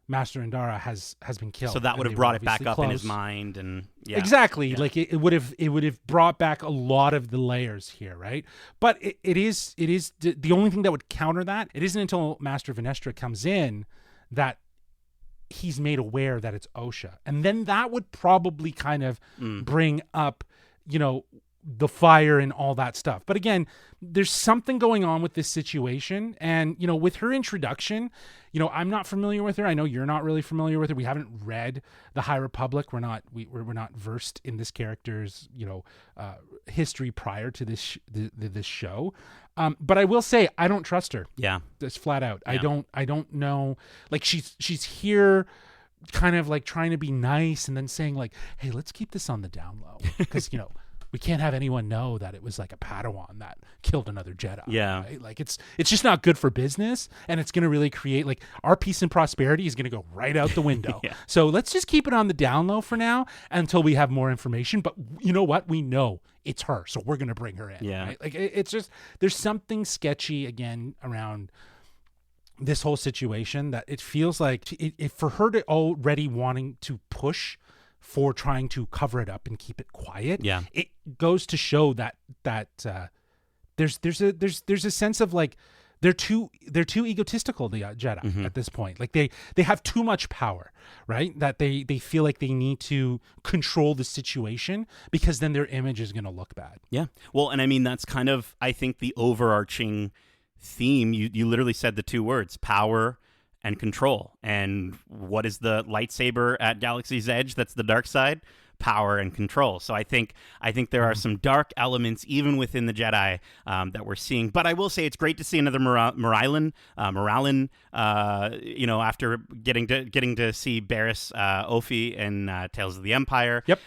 Master Indara, has been killed. So that would have brought it back up in his mind, and exactly. Yeah. Like it would have brought back a lot of the layers here, right? But it is the only thing that would counter that. It isn't until Master Venestra comes in that he's made aware that it's Osha, and then that would probably kind of bring up, the fire and all that stuff. But again, there's something going on with this situation, and with her introduction, I'm not familiar with her. I know you're not really familiar with her. We haven't read the High Republic. We're not versed in this character's history prior to this show. But I will say I don't trust her. Yeah, just flat out. Yeah. I don't know. Like she's here, kind of like trying to be nice, and then saying like, "Hey, let's keep this on the down low," because we can't have anyone know that it was like a Padawan that killed another Jedi. Yeah. Right? Like it's just not good for business, and it's going to really create like our peace and prosperity is going to go right out the window. Yeah. So let's just keep it on the down low for now until we have more information. But you know what? We know it's her, so we're going to bring her in. Yeah. Right? Like it's just, there's something sketchy again around this whole situation that it feels like for her to already wanting to push for trying to cover it up and keep it quiet. Yeah. It goes to show that there's a sense of like they're too egotistical, the Jedi at this point. Like they have too much power, right? That they feel like they need to control the situation because then their image is going to look bad. Yeah. Well, and I mean that's kind of I think the overarching theme. You literally said the two words: power and control. And what is the lightsaber at Galaxy's Edge? That's the dark side. Power and control. So I think there are some dark elements even within the Jedi that we're seeing. But I will say it's great to see another Moralen. After getting to see Barriss Offee in Tales of the Empire. Yep.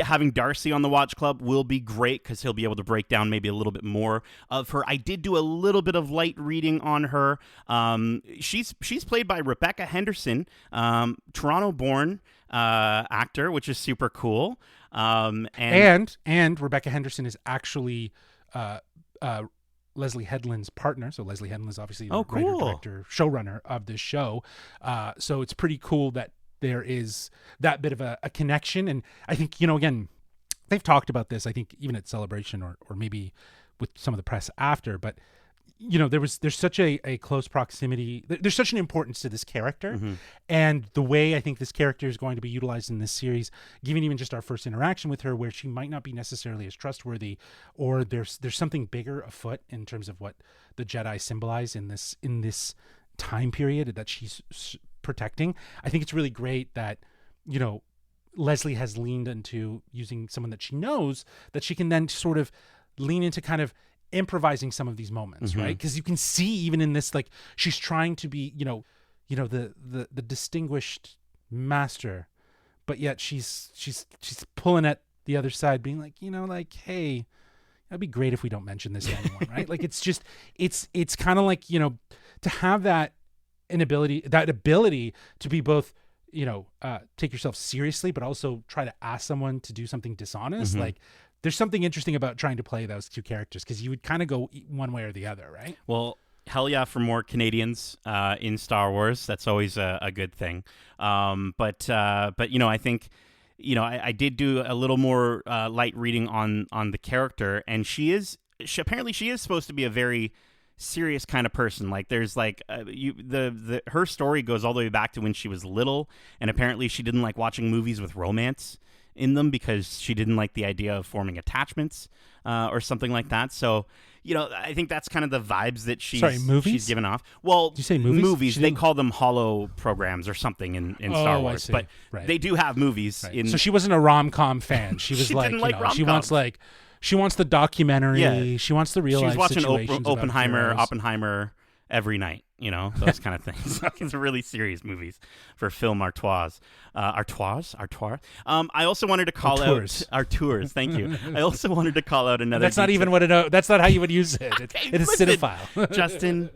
Having Darcy on the Watch Club will be great because he'll be able to break down maybe a little bit more of her. I did do a little bit of light reading on her. She's played by Rebecca Henderson, Toronto-born actor, which is super cool. And Rebecca Henderson is actually Leslye Headland's partner. So Leslye Headland is obviously the writer, director, showrunner of this show. So it's pretty cool that there is that bit of a connection. And I think, again, they've talked about this, I think even at Celebration or maybe with some of the press after, but there's such a close proximity. There's such an importance to this character, and the way I think this character is going to be utilized in this series, given even just our first interaction with her, where she might not be necessarily as trustworthy, or there's something bigger afoot in terms of what the Jedi symbolize in this time period that she's protecting. I think it's really great that Leslye has leaned into using someone that she knows that she can then sort of lean into kind of improvising some of these moments, right? Because you can see even in this, like she's trying to be, the distinguished master, but yet she's pulling at the other side, being like, hey, that'd be great if we don't mention this to anyone, right? Like it's just, it's kind of like, to have that ability to be both, take yourself seriously, but also try to ask someone to do something dishonest, like. There's something interesting about trying to play those two characters because you would kind of go one way or the other, right? Well, hell yeah for more Canadians in Star Wars. That's always a good thing. But I think, I did do a little more light reading on the character, and she apparently she is supposed to be a very serious kind of person. Like there's like her story goes all the way back to when she was little, and apparently she didn't like watching movies with romance in them because she didn't like the idea of forming attachments or something like that. So, I think that's kind of the vibes that she's given off. Well, did you say movies? Movies. They call them holo programs or something in Star Wars, but they do have movies. Right. So she wasn't a rom-com fan. She was she wants the documentary. Yeah. She wants the real life situations. She was watching Oppenheimer every night. Those kind of things. It's really serious movies for film artois. Artois? I also wanted to call out Artours. Thank you. I also wanted to call out another. That's not even what it. That's not how you would use it. It is cinephile. Justin.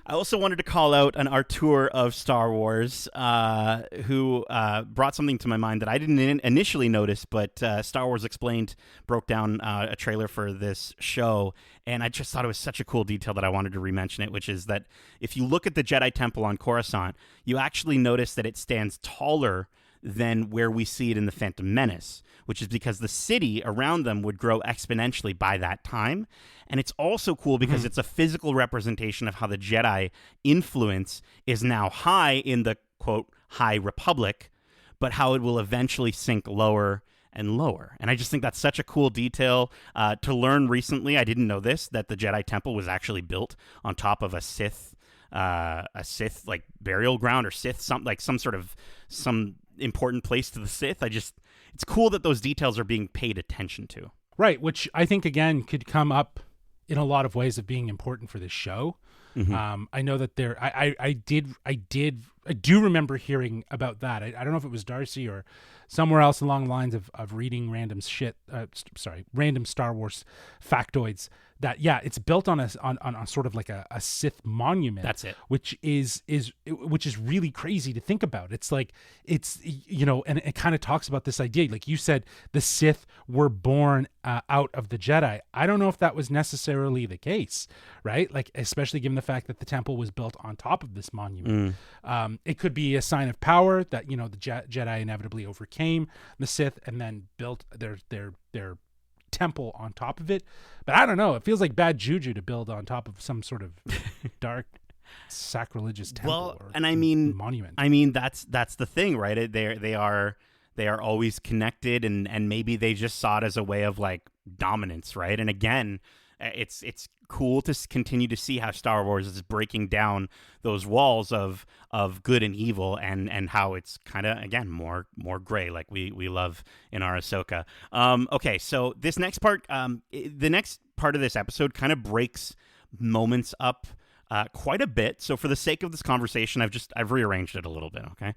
I also wanted to call out an Artur of Star Wars who brought something to my mind that I didn't initially notice, but Star Wars Explained broke down a trailer for this show, and I just thought it was such a cool detail that I wanted to re-mention it, which is that if you look at the Jedi Temple on Coruscant, you actually notice that it stands taller than where we see it in The Phantom Menace, which is because the city around them would grow exponentially by that time. And it's also cool because it's a physical representation of how the Jedi influence is now high in the, quote, High Republic, but how it will eventually sink lower and lower. And I just think that's such a cool detail to learn recently. I didn't know this, that the Jedi Temple was actually built on top of a Sith like burial ground or some important place to the Sith. It's cool that those details are being paid attention to. Right, which I think again could come up in a lot of ways of being important for this show. Mm-hmm. I know that I do remember hearing about that. I don't know if it was Darcy or somewhere else along the lines of reading random Star Wars factoids that, it's built on a sort of like a Sith monument. That's it. Which is really crazy to think about. It's like, and it kind of talks about this idea. Like you said, the Sith were born out of the Jedi. I don't know if that was necessarily the case, right? Like, especially given the fact that the temple was built on top of this monument. It could be a sign of power that, the Jedi inevitably overcame the Sith and then built their temple on top of it. But I don't know. It feels like bad juju to build on top of some sort of dark sacrilegious temple monument. I mean, that's the thing, right? They are always connected, and maybe they just saw it as a way of like dominance, right? And again, it's cool to continue to see how Star Wars is breaking down those walls of good and evil, and how it's kind of, again, more gray, like we love in our Ahsoka. Okay, so this next part, the next part of this episode kind of breaks moments up quite a bit. So for the sake of this conversation, I've rearranged it a little bit, okay?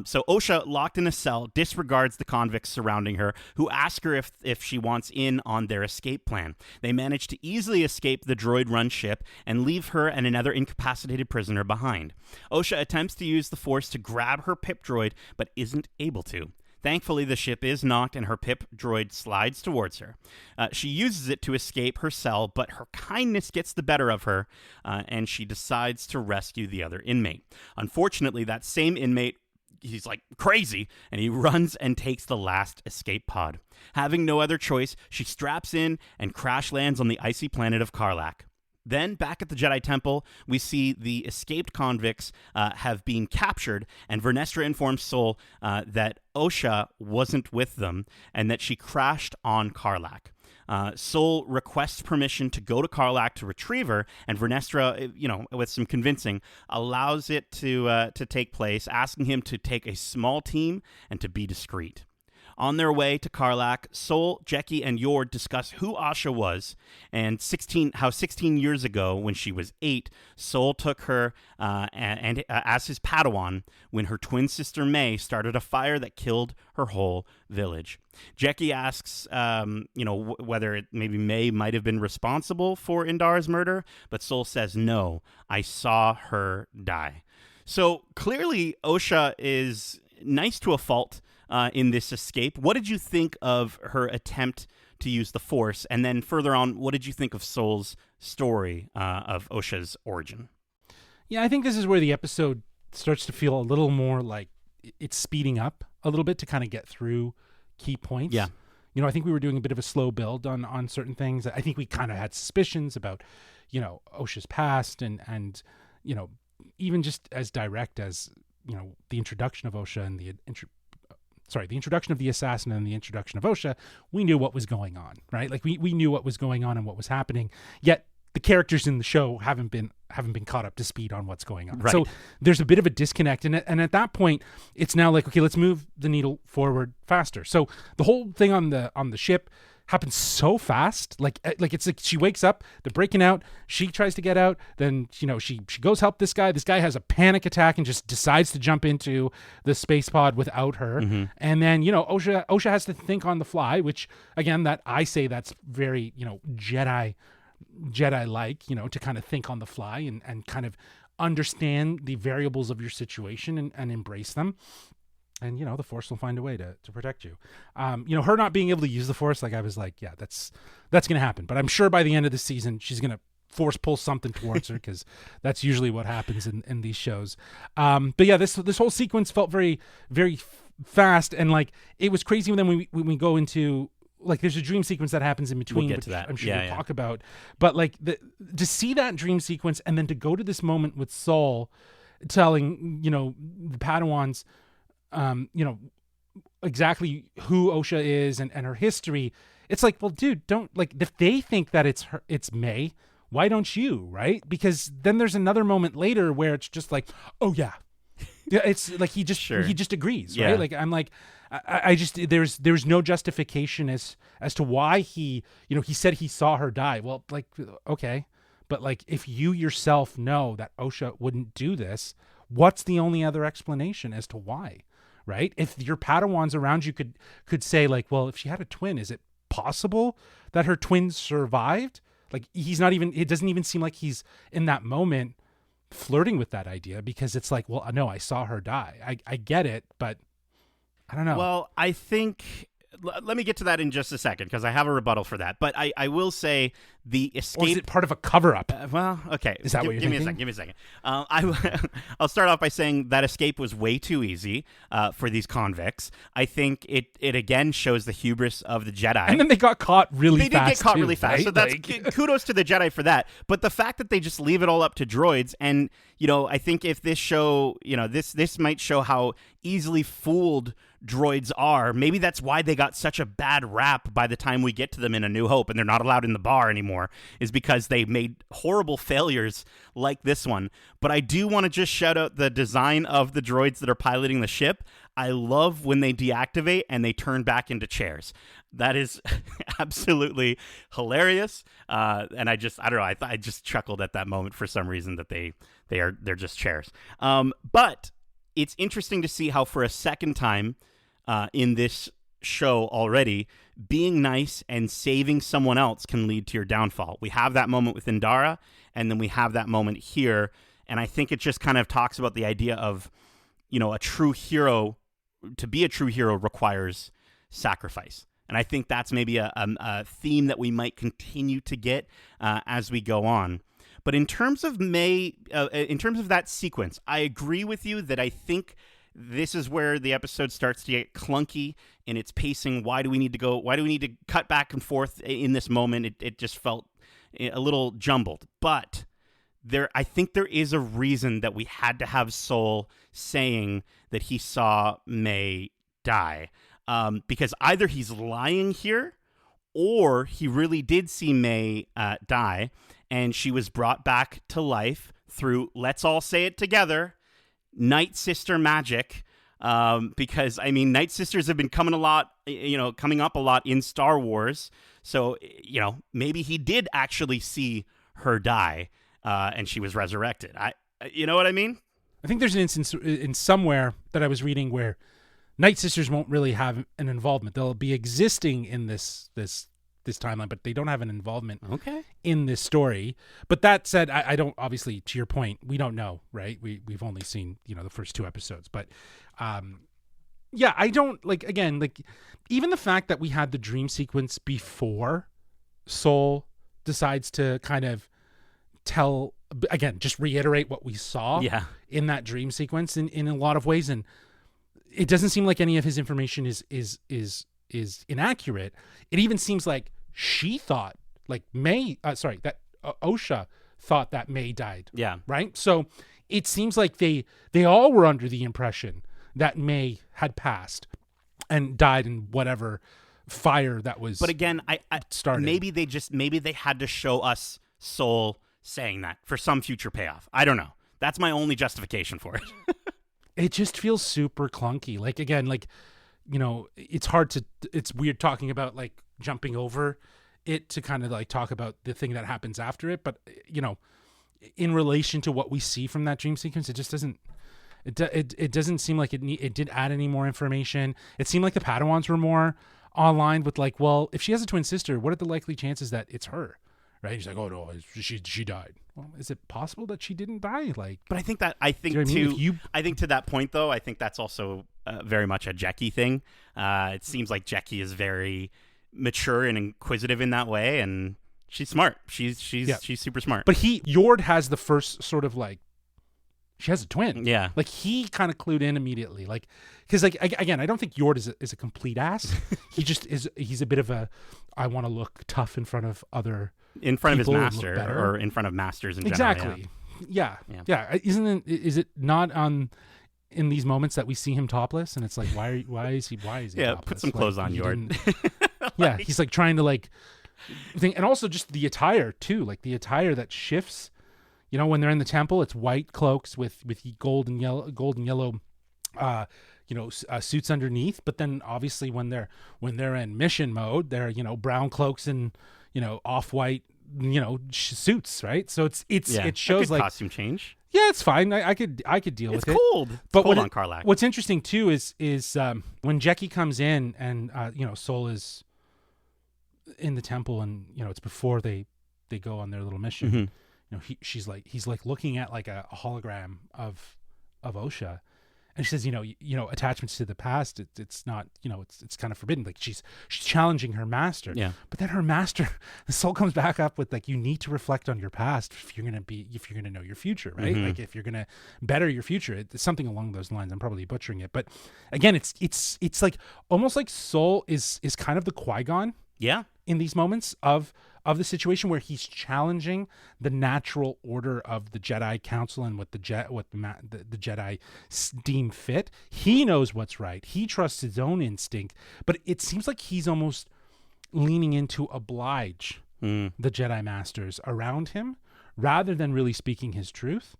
So Osha, locked in a cell, disregards the convicts surrounding her, who ask her if she wants in on their escape plan. They manage to easily escape the droid-run ship and leave her and another incapacitated prisoner behind. Osha attempts to use the Force to grab her pip droid, but isn't able to. Thankfully, the ship is knocked and her pip droid slides towards her. She uses it to escape her cell, but her kindness gets the better of her, and she decides to rescue the other inmate. Unfortunately, that same inmate, he's like crazy, and he runs and takes the last escape pod. Having no other choice, she straps in and crash lands on the icy planet of Karlak. Then, back at the Jedi Temple, we see the escaped convicts have been captured, and Vernestra informs Sol that Osha wasn't with them and that she crashed on Karlak. Sol requests permission to go to Karlak to retrieve her, and Vernestra, with some convincing, allows it to take place, asking him to take a small team and to be discreet. On their way to Karlak, Sol, Jecki, and Yord discuss who Asha was, and how 16 years ago, when she was 8, Sol took her as his Padawan when her twin sister May started a fire that killed her whole village. Jecki asks, whether maybe May might have been responsible for Indara's murder, but Sol says, no, I saw her die. So clearly, Osha is nice to a fault in this escape. What did you think of her attempt to use the Force? And then further on, what did you think of Sol's story of Osha's origin? Yeah, I think this is where the episode starts to feel a little more like it's speeding up a little bit to kind of get through key points. Yeah. I think we were doing a bit of a slow build on certain things. I think we kind of had suspicions about, Osha's past and even just as direct as the introduction of Osha and the introduction of the assassin and the introduction of Osha, we knew what was going on, right? Like we knew what was going on and what was happening, yet the characters in the show haven't been caught up to speed on what's going on. Right. So there's a bit of a disconnect in it. And at that point, it's now like, okay, let's move the needle forward faster. So the whole thing on the ship happens so fast. Like it's like she wakes up, they're breaking out, she tries to get out, then she goes help this guy. This guy has a panic attack and just decides to jump into the space pod without her. Mm-hmm. And then Osha has to think on the fly, which again, that I say that's very Jedi like, to kind of think on the fly and kind of understand the variables of your situation and embrace them. And, the Force will find a way to protect you. Her not being able to use the Force, like I was like, yeah, that's going to happen. But I'm sure by the end of the season, she's going to Force pull something towards her, because that's usually what happens in these shows. But yeah, this whole sequence felt very, very fast. And like, it was crazy when we go into, like, there's a dream sequence that happens in between, we'll get which to that. I'm sure we'll talk about. But like to see that dream sequence and then to go to this moment with Saul telling, the Padawans, exactly who Osha is and her history. It's like, well, dude, don't, like, if they think that it's May, why don't you, right? Because then there's another moment later where it's just like, oh yeah. Yeah, it's like he just agrees, right? Like I'm like, I just there's no justification as to why he said he saw her die. Well, like, okay, but like if you yourself know that Osha wouldn't do this, what's the only other explanation as to why, right? If your Padawans around you could say like, well, if she had a twin, is it possible that her twin survived? Like it doesn't even seem like he's in that moment flirting with that idea, because it's like, well, no, I saw her die. I get it, but I don't know. Well, I think, let me get to that in just a second, because I have a rebuttal for that. But I will say the escape... Or is it part of a cover-up? Well, okay. Is that what you're thinking? Give me a second. I'll start off by saying that escape was way too easy for these convicts. I think it again shows the hubris of the Jedi. And then they got caught really fast. They did get caught really fast. Right? So that's kudos to the Jedi for that. But the fact that they just leave it all up to droids, and, I think if this show, this might show how easily fooled droids are. Maybe that's why they got such a bad rap by the time we get to them in A New Hope, and they're not allowed in the bar anymore, is because they made horrible failures like this one. But I do want to just shout out the design of the droids that are piloting the ship. I love when they deactivate and they turn back into chairs. That is absolutely hilarious. And I don't know. I just chuckled at that moment for some reason that they're just chairs. But it's interesting to see how for a second time in this show already, being nice and saving someone else can lead to your downfall. We have that moment with Indara, and then we have that moment here. And I think it just kind of talks about the idea of, a true hero. To be a true hero requires sacrifice. And I think that's maybe a theme that we might continue to get as we go on. But in terms of in terms of that sequence, I agree with you that I think this is where the episode starts to get clunky in its pacing. Why do we need to cut back and forth in this moment? It just felt a little jumbled. But I think there is a reason that we had to have Sol saying that he saw May die. Because either he's lying here, or he really did see May die, and she was brought back to life through, let's all say it together, Night Sister magic. Because, Night Sisters have been coming up a lot in Star Wars. So, maybe he did actually see her die, and she was resurrected. You know what I mean? I think there's an instance in somewhere that I was reading where Night Sisters won't really have an involvement. They'll be existing in this timeline, but they don't have an involvement in this story. But that said, I don't, obviously, to your point, we don't know, right? We've only seen, the first 2 episodes. But yeah, I don't, again, even the fact that we had the dream sequence before Sol decides to kind of tell, again, just reiterate what we saw in that dream sequence in a lot of ways. And it doesn't seem like any of his information is inaccurate. It even seems like she thought, like that Osha thought that May died. Yeah. Right? So it seems like they all were under the impression that May had passed and died in whatever fire that was. But again, I started. maybe they had to show us Soul saying that for some future payoff. I don't know. That's my only justification for it. It just feels super clunky. Like, again, like, you know, it's weird talking about like jumping over it to kind of like talk about the thing that happens after it. But, you know, in relation to what we see from that dream sequence, it just doesn't, it doesn't seem like it did add any more information. It seemed like the Padawans were more online with like, well, if she has a twin sister, what are the likely chances that it's her? Right? He's like, oh no, she died. Well, is it possible that she didn't die? Like, but I think you know what I mean? I think to that point though, I think that's also very much a Jecki thing. It seems like Jecki is very mature and inquisitive in that way, and she's smart. She's super smart. But Yord has the first sort of like, she has a twin. Yeah. Like he kind of clued in immediately. Like, because like, again, I don't think Yord is a complete ass. He just is, he's a bit of a, I want to look tough in front of other in front of his people master or in front of masters in general. Exactly. Yeah. Is it not in these moments that we see him topless and it's like, why is he yeah, topless? put some clothes on, Yord. Yeah, he's like trying to like think, and also just the attire too, like the attire that shifts. You know, when they're in the temple, it's white cloaks with gold and yellow, suits underneath. But then obviously when they're in mission mode, they're, you know, brown cloaks and, you know, off-white, you know, suits, right? So it shows like costume change. Yeah, it's fine. I could deal with it. It's cold. It's cold on Karlak. What's interesting too is when Jecki comes in and Soul is in the temple, and you know it's before they go on their little mission. Mm-hmm. You know, he's like looking at like a hologram of Osha, and she says, you know, attachments to the past, it's not, you know, it's kind of forbidden. Like she's challenging her master. Yeah. But then her master, the Soul comes back up with like, you need to reflect on your past if you're gonna know your future, right? Mm-hmm. Like if you're gonna better your future, it's something along those lines. I'm probably butchering it, but again, it's like almost like Soul is kind of the Qui-Gon. Yeah. In these moments of the situation where he's challenging the natural order of the Jedi Council and what the Jedi deem fit. He knows what's right. He trusts his own instinct, but it seems like he's almost leaning in to oblige the Jedi Masters around him rather than really speaking his truth,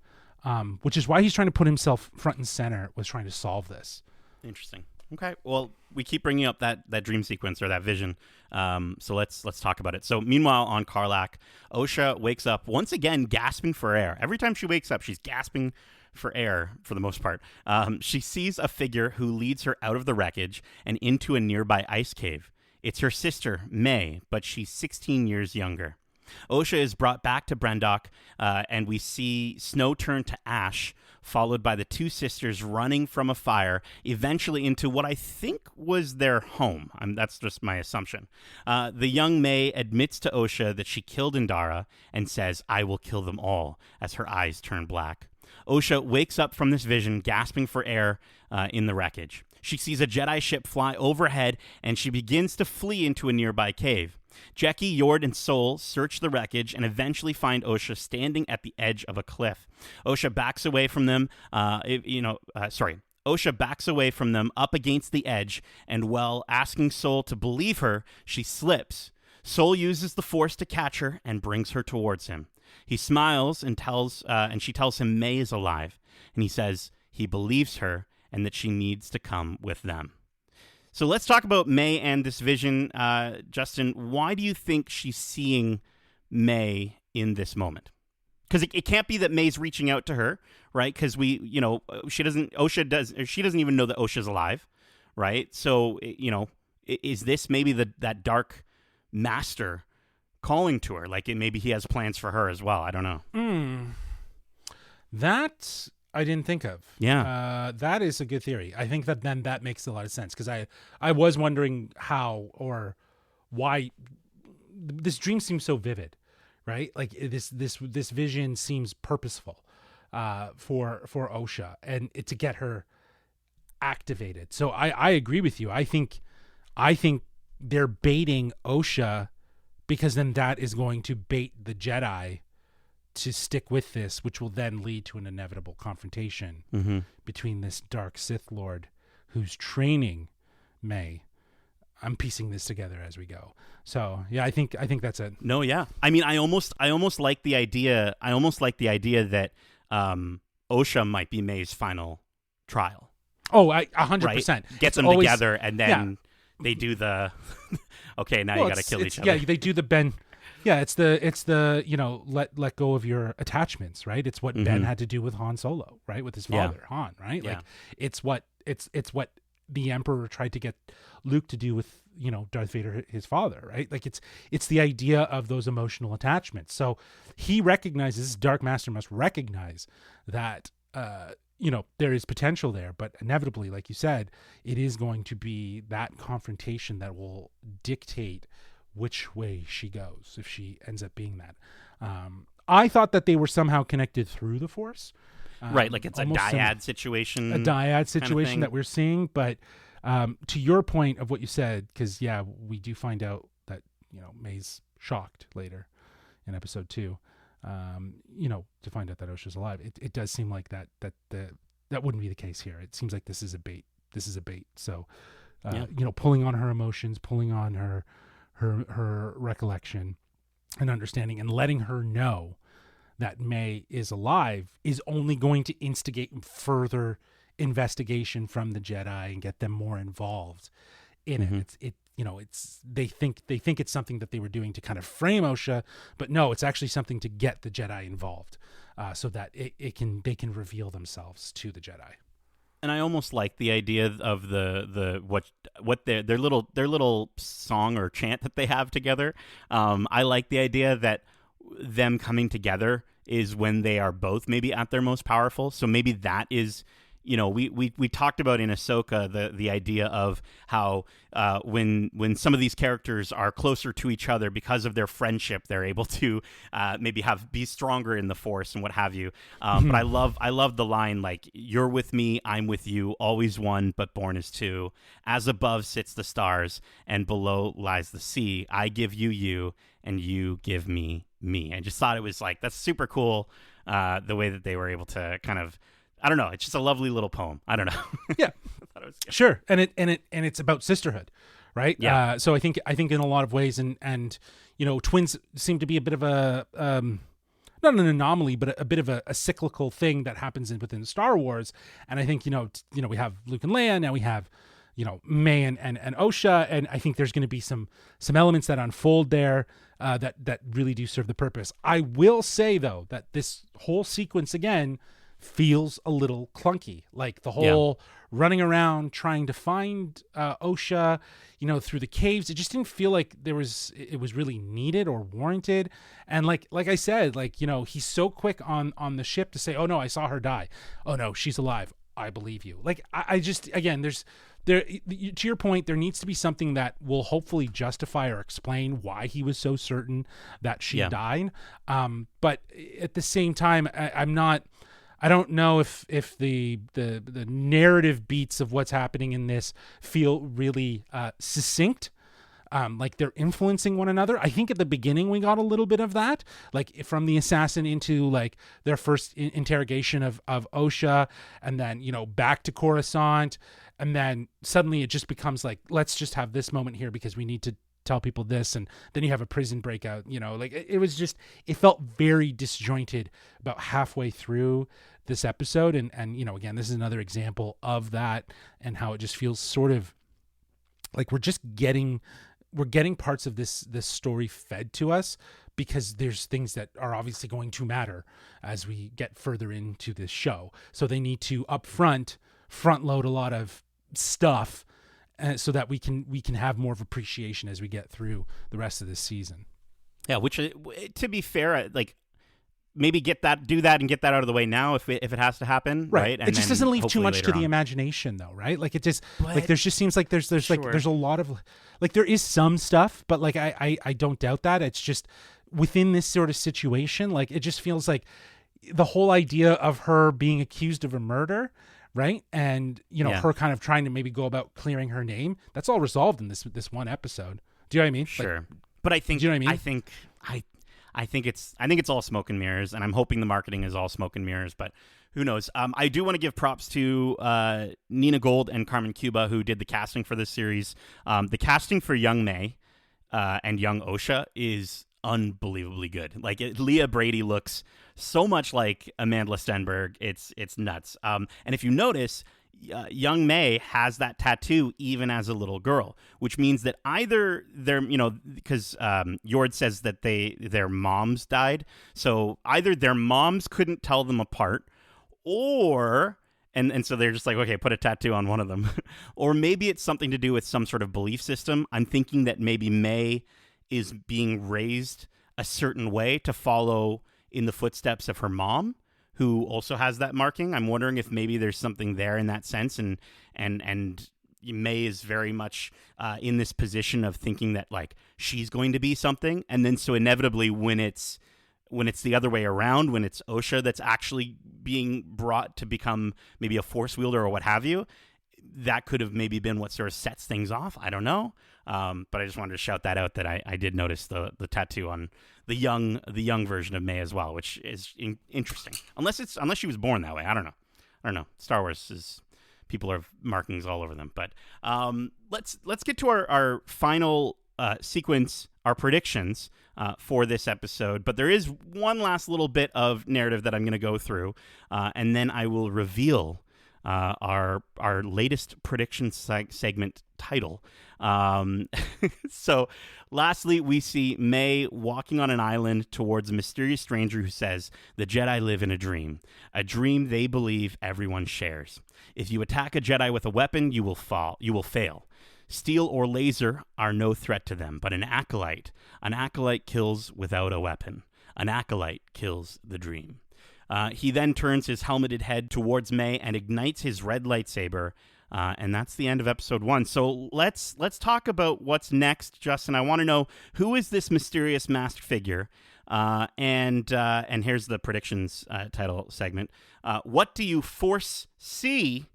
which is why he's trying to put himself front and center, was trying to solve this. Interesting. Okay, well, we keep bringing up that dream sequence or that vision, so let's talk about it. So meanwhile, on Karlak, Osha wakes up once again gasping for air. Every time she wakes up, she's gasping for air for the most part. She sees a figure who leads her out of the wreckage and into a nearby ice cave. It's her sister, May, but she's 16 years younger. Osha is brought back to Brendok, and we see snow turn to ash, followed by the two sisters running from a fire, eventually into what I think was their home. That's just my assumption. The young May admits to Osha that she killed Indara and says, "I will kill them all," as her eyes turn black. Osha wakes up from this vision, gasping for air in the wreckage. She sees a Jedi ship fly overhead, and she begins to flee into a nearby cave. Jecki, Yord, and Soul search the wreckage and eventually find Osha standing at the edge of a cliff. Osha backs away from them, Osha backs away from them up against the edge, and while asking Soul to believe her, she slips. Soul uses the Force to catch her and brings her towards him. He smiles and she tells him May is alive, and he says he believes her and that she needs to come with them. So let's talk about May and this vision. Justin, why do you think she's seeing May in this moment? Because it can't be that May's reaching out to her, right? Because she doesn't even know that Osha's alive, right? So, is this maybe that dark master calling to her? Like maybe he has plans for her as well. I don't know. That I didn't think of. Yeah. That is a good theory. I think that makes a lot of sense, because I was wondering how or why this dream seems so vivid, right? Like this vision seems purposeful for Osha and to get her activated. So I agree with you. I think they're baiting Osha, because then that is going to bait the Jedi to stick with this, which will then lead to an inevitable confrontation between this dark Sith Lord who's training May. I'm piecing this together as we go. So yeah, I think that's it. No, yeah. I mean, I almost like the idea. I almost like the idea that Osha might be May's final trial. Oh, 100%. Get them together, and then they do the. Okay, now you got to kill each other. Yeah, they do the Ben. Yeah, it's the let go of your attachments, right? It's what Ben had to do with Han Solo, right? With his father, Han, right? Yeah. Like it's what the Emperor tried to get Luke to do with Darth Vader, his father, right? Like it's the idea of those emotional attachments. So he recognizes, Dark Master must recognize that there is potential there, but inevitably, like you said, it is going to be that confrontation that will dictate which way she goes if she ends up being that. I thought that they were somehow connected through the Force. Right, like it's a dyad situation. A dyad situation that we're seeing. But to your point of what you said, because, we do find out that, May's shocked later in episode 2, to find out that Osha's alive. It does seem like that wouldn't be the case here. It seems like this is a bait. So, pulling on her emotions, pulling on her recollection and understanding, and letting her know that May is alive is only going to instigate further investigation from the Jedi and get them more involved in it. They think it's something that they were doing to kind of frame Osha, but no, it's actually something to get the Jedi involved, so that they can reveal themselves to the Jedi. And I almost like the idea of what their little song or chant that they have together. I like the idea that them coming together is when they are both maybe at their most powerful. So maybe that is, we talked about in Ahsoka the idea of how when some of these characters are closer to each other because of their friendship, they're able to maybe be stronger in the Force and what have you. But I love the line, like, you're with me, I'm with you, always one, but born as two. As above sits the stars, and below lies the sea. I give you you, and you give me me. I just thought it was like, that's super cool, the way that they were able to kind of, I don't know, it's just a lovely little poem. I don't know. Yeah. I thought it was good. Sure. And it's about sisterhood, right? Yeah. So I think in a lot of ways, and twins seem to be a bit of a not an anomaly, but a bit of a cyclical thing that happens within Star Wars. And I think we have Luke and Leia, now we have May and Osha, and I think there's going to be some elements that unfold there that really do serve the purpose. I will say though that this whole sequence again feels a little clunky, like the whole running around trying to find Osha, through the caves. It just didn't feel like it was really needed or warranted. And like I said, he's so quick on the ship to say, "Oh no, I saw her die. Oh no, she's alive. I believe you." Like I just, again, to your point, there needs to be something that will hopefully justify or explain why he was so certain that she died. But at the same time, I don't know if the narrative beats of what's happening in this feel really succinct, like they're influencing one another. I think at the beginning we got a little bit of that, like from the assassin into like their first interrogation of Osha, and then back to Coruscant, and then suddenly it just becomes like, let's just have this moment here because we need to tell people this, and then you have a prison breakout. It felt very disjointed about halfway through this episode, and again, this is another example of that, and how it just feels sort of like we're getting parts of this story fed to us, because there's things that are obviously going to matter as we get further into this show. So they need to front load a lot of stuff, so that we can have more of appreciation as we get through the rest of this season. Yeah, which, to be fair, like, maybe do that and get that out of the way now if it has to happen, right? And it just doesn't leave too much to the imagination, though, right? Like it just there just seems like there's sure. Like there's a lot of, like, there is some stuff, but like I don't doubt that. It's just within this sort of situation, like it just feels like the whole idea of her being accused of a murder, right? And her kind of trying to maybe go about clearing her name, that's all resolved in this one episode. Do you know what I mean? Sure. Like, but I think, do you know what I mean? I think it's all smoke and mirrors, and I'm hoping the marketing is all smoke and mirrors, but who knows? I do want to give props to Nina Gold and Carmen Cuba, who did the casting for this series. The casting for young May and young Osha is unbelievably good. Like Leah Brady looks so much like Amanda Stenberg. It's nuts. And if you notice, young May has that tattoo even as a little girl, which means that either they're, because Yord says that their moms died, so either their moms couldn't tell them apart, or and so they're just like, okay, put a tattoo on one of them, or maybe it's something to do with some sort of belief system. I'm thinking that maybe May is being raised a certain way to follow in the footsteps of her mom, who also has that marking. I'm wondering if maybe there's something there in that sense, and May is very much in this position of thinking that like she's going to be something, and then so inevitably when it's the other way around, when it's Osha that's actually being brought to become maybe a force wielder or what have you, that could have maybe been what sort of sets things off. I don't know. But I just wanted to shout that out, that I did notice the tattoo on the young version of May as well, which is interesting. Unless she was born that way. I don't know. Star Wars is, people have markings all over them. But let's get to our final sequence, our predictions for this episode. But there is one last little bit of narrative that I'm going to go through, and then I will reveal our latest prediction segment title. So lastly, we see May walking on an island towards a mysterious stranger who says the Jedi live in a dream they believe everyone shares. If you attack a Jedi with a weapon, you will fail. Steel or laser are no threat to them, but an acolyte kills without a weapon. An acolyte kills the dream. He then turns his helmeted head towards May and ignites his red lightsaber, and that's the end of episode 1. So let's talk about what's next, Justin. I want to know, who is this mysterious masked figure? And here's the predictions title segment. What do you foresee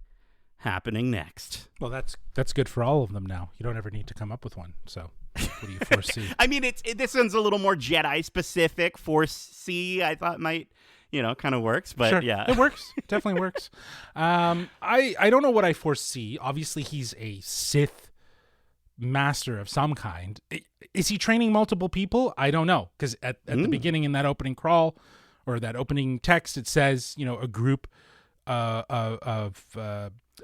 happening next? Well, that's good for all of them now. You don't ever need to come up with one. So what do you foresee? I mean, this one's a little more Jedi specific. Foresee, I thought might, kind of works, but sure. Yeah, it works. Definitely works. I don't know what I foresee. Obviously, he's a Sith master of some kind. Is he training multiple people? I don't know, because at the beginning in that opening crawl or that opening text, it says, a group of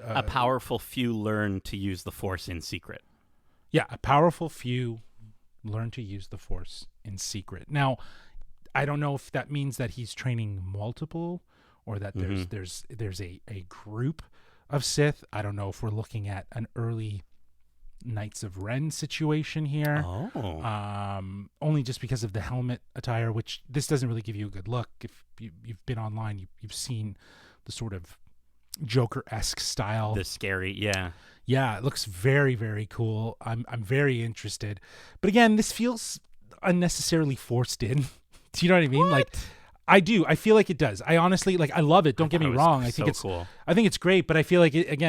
a powerful few learn to use the Force in secret. Yeah, a powerful few learn to use the Force in secret. Now, I don't know if that means that he's training multiple, or that there's a group of Sith. I don't know if we're looking at an early Knights of Ren situation here. Only just because of the helmet attire, which this doesn't really give you a good look. If you've been online, you've seen the sort of Joker-esque style. The scary, yeah. Yeah, it looks very, very cool. I'm very interested. But again, this feels unnecessarily forced in. Do you know what I mean? What? Like, I do. I feel like it does. I honestly, I love it. Don't get me wrong. I think it's cool. I think it's great, but I feel like it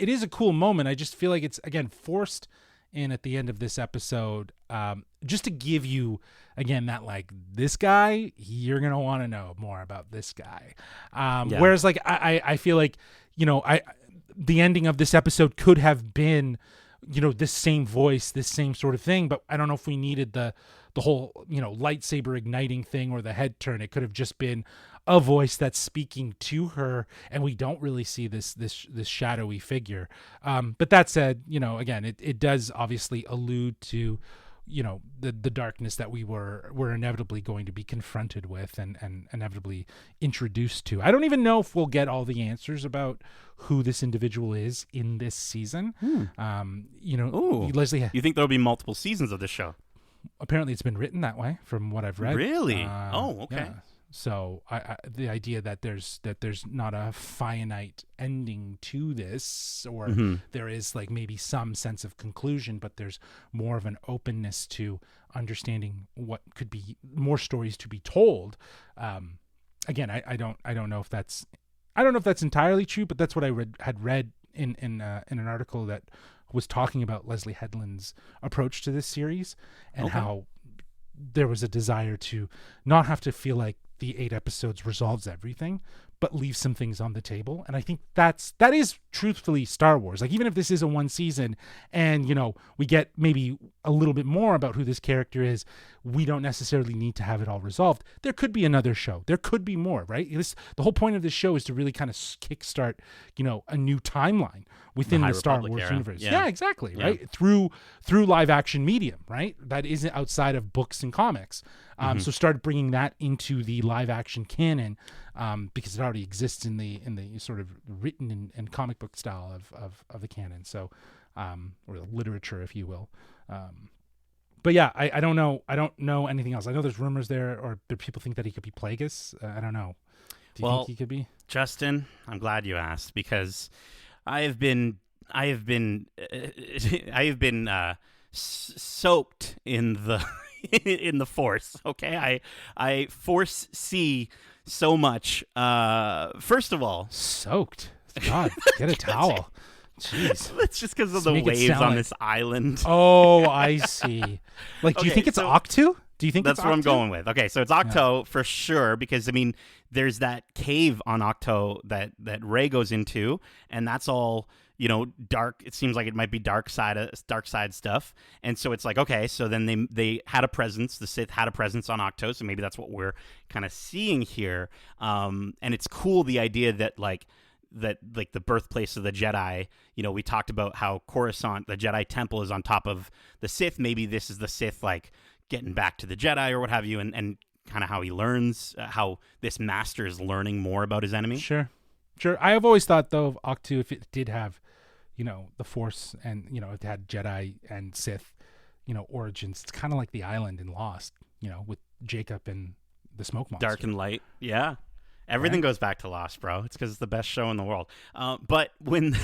is a cool moment. I just feel like it's, again, forced in at the end of this episode, just to give you, again, that this guy, you're gonna want to know more about this guy. Whereas I feel like, the ending of this episode could have been, this same voice, this same sort of thing, but I don't know if we needed the whole, lightsaber igniting thing or the head turn. It could have just been a voice that's speaking to her, and we don't really see this shadowy figure. But that said, again, it does obviously allude to, the darkness that we're inevitably going to be confronted with and inevitably introduced to. I don't even know if we'll get all the answers about who this individual is in this season. Leslye, you think there'll be multiple seasons of this show? Apparently it's been written that way from what I've read. Really? Okay. Yeah. So the idea that there's not a finite ending to this, or there is maybe some sense of conclusion, but there's more of an openness to understanding what could be more stories to be told. Again, I don't know if that's entirely true, but that's what I had read in an article that was talking about Leslye Headland's approach to this series, and how there was a desire to not have to feel like the 8 episodes resolves everything, but leave some things on the table. And I think that is truthfully Star Wars. Like, even if this is a 1 season and, you know, we get maybe a little bit more about who this character is, we don't necessarily need to have it all resolved. There could be another show. There could be more, right? The whole point of this show is to really kind of kickstart, you know, a new timeline within the Star Wars universe. Yeah, exactly, right? Through live action medium, right? That isn't outside of books and comics. So start bringing that into the live action canon, because it already exists in the sort of written and comic book style of the canon. So, or the literature, if you will. But yeah, I don't know. I don't know anything else. I know there's rumors there, or there people think that he could be Plagueis. I don't know. Do you think he could be? Justin, I'm glad you asked, because I have been soaked in the in the Force. Okay, I Force see so much. First of all, soaked. God, get a towel. Jeez. That's just because of the waves on this island. Oh, I see. Like, do you think it's Octo? Do you think that's it's what Octo? I'm going with? Okay, so it's Octo for sure, because I mean, there's that cave on Octo that Rey goes into, and that's all, you know, dark. It seems like it might be dark side stuff, and so it's like, okay, so then they had a presence. The Sith had a presence on Octo, so maybe that's what we're kind of seeing here. And it's cool, the idea that the birthplace of the Jedi, you know, we talked about how Coruscant, the Jedi temple, is on top of the Sith. Maybe this is the Sith, like, getting back to the Jedi or what have you, and kind of how he learns, how this master is learning more about his enemy. Sure. I have always thought, though, of Octo, if it did have, you know, the Force, and, you know, it had Jedi and Sith, you know, origins. It's kind of like the island in Lost, you know, with Jacob and the smoke monster. Dark and light. Yeah. Everything goes back to Lost, bro. It's because it's the best show in the world. But when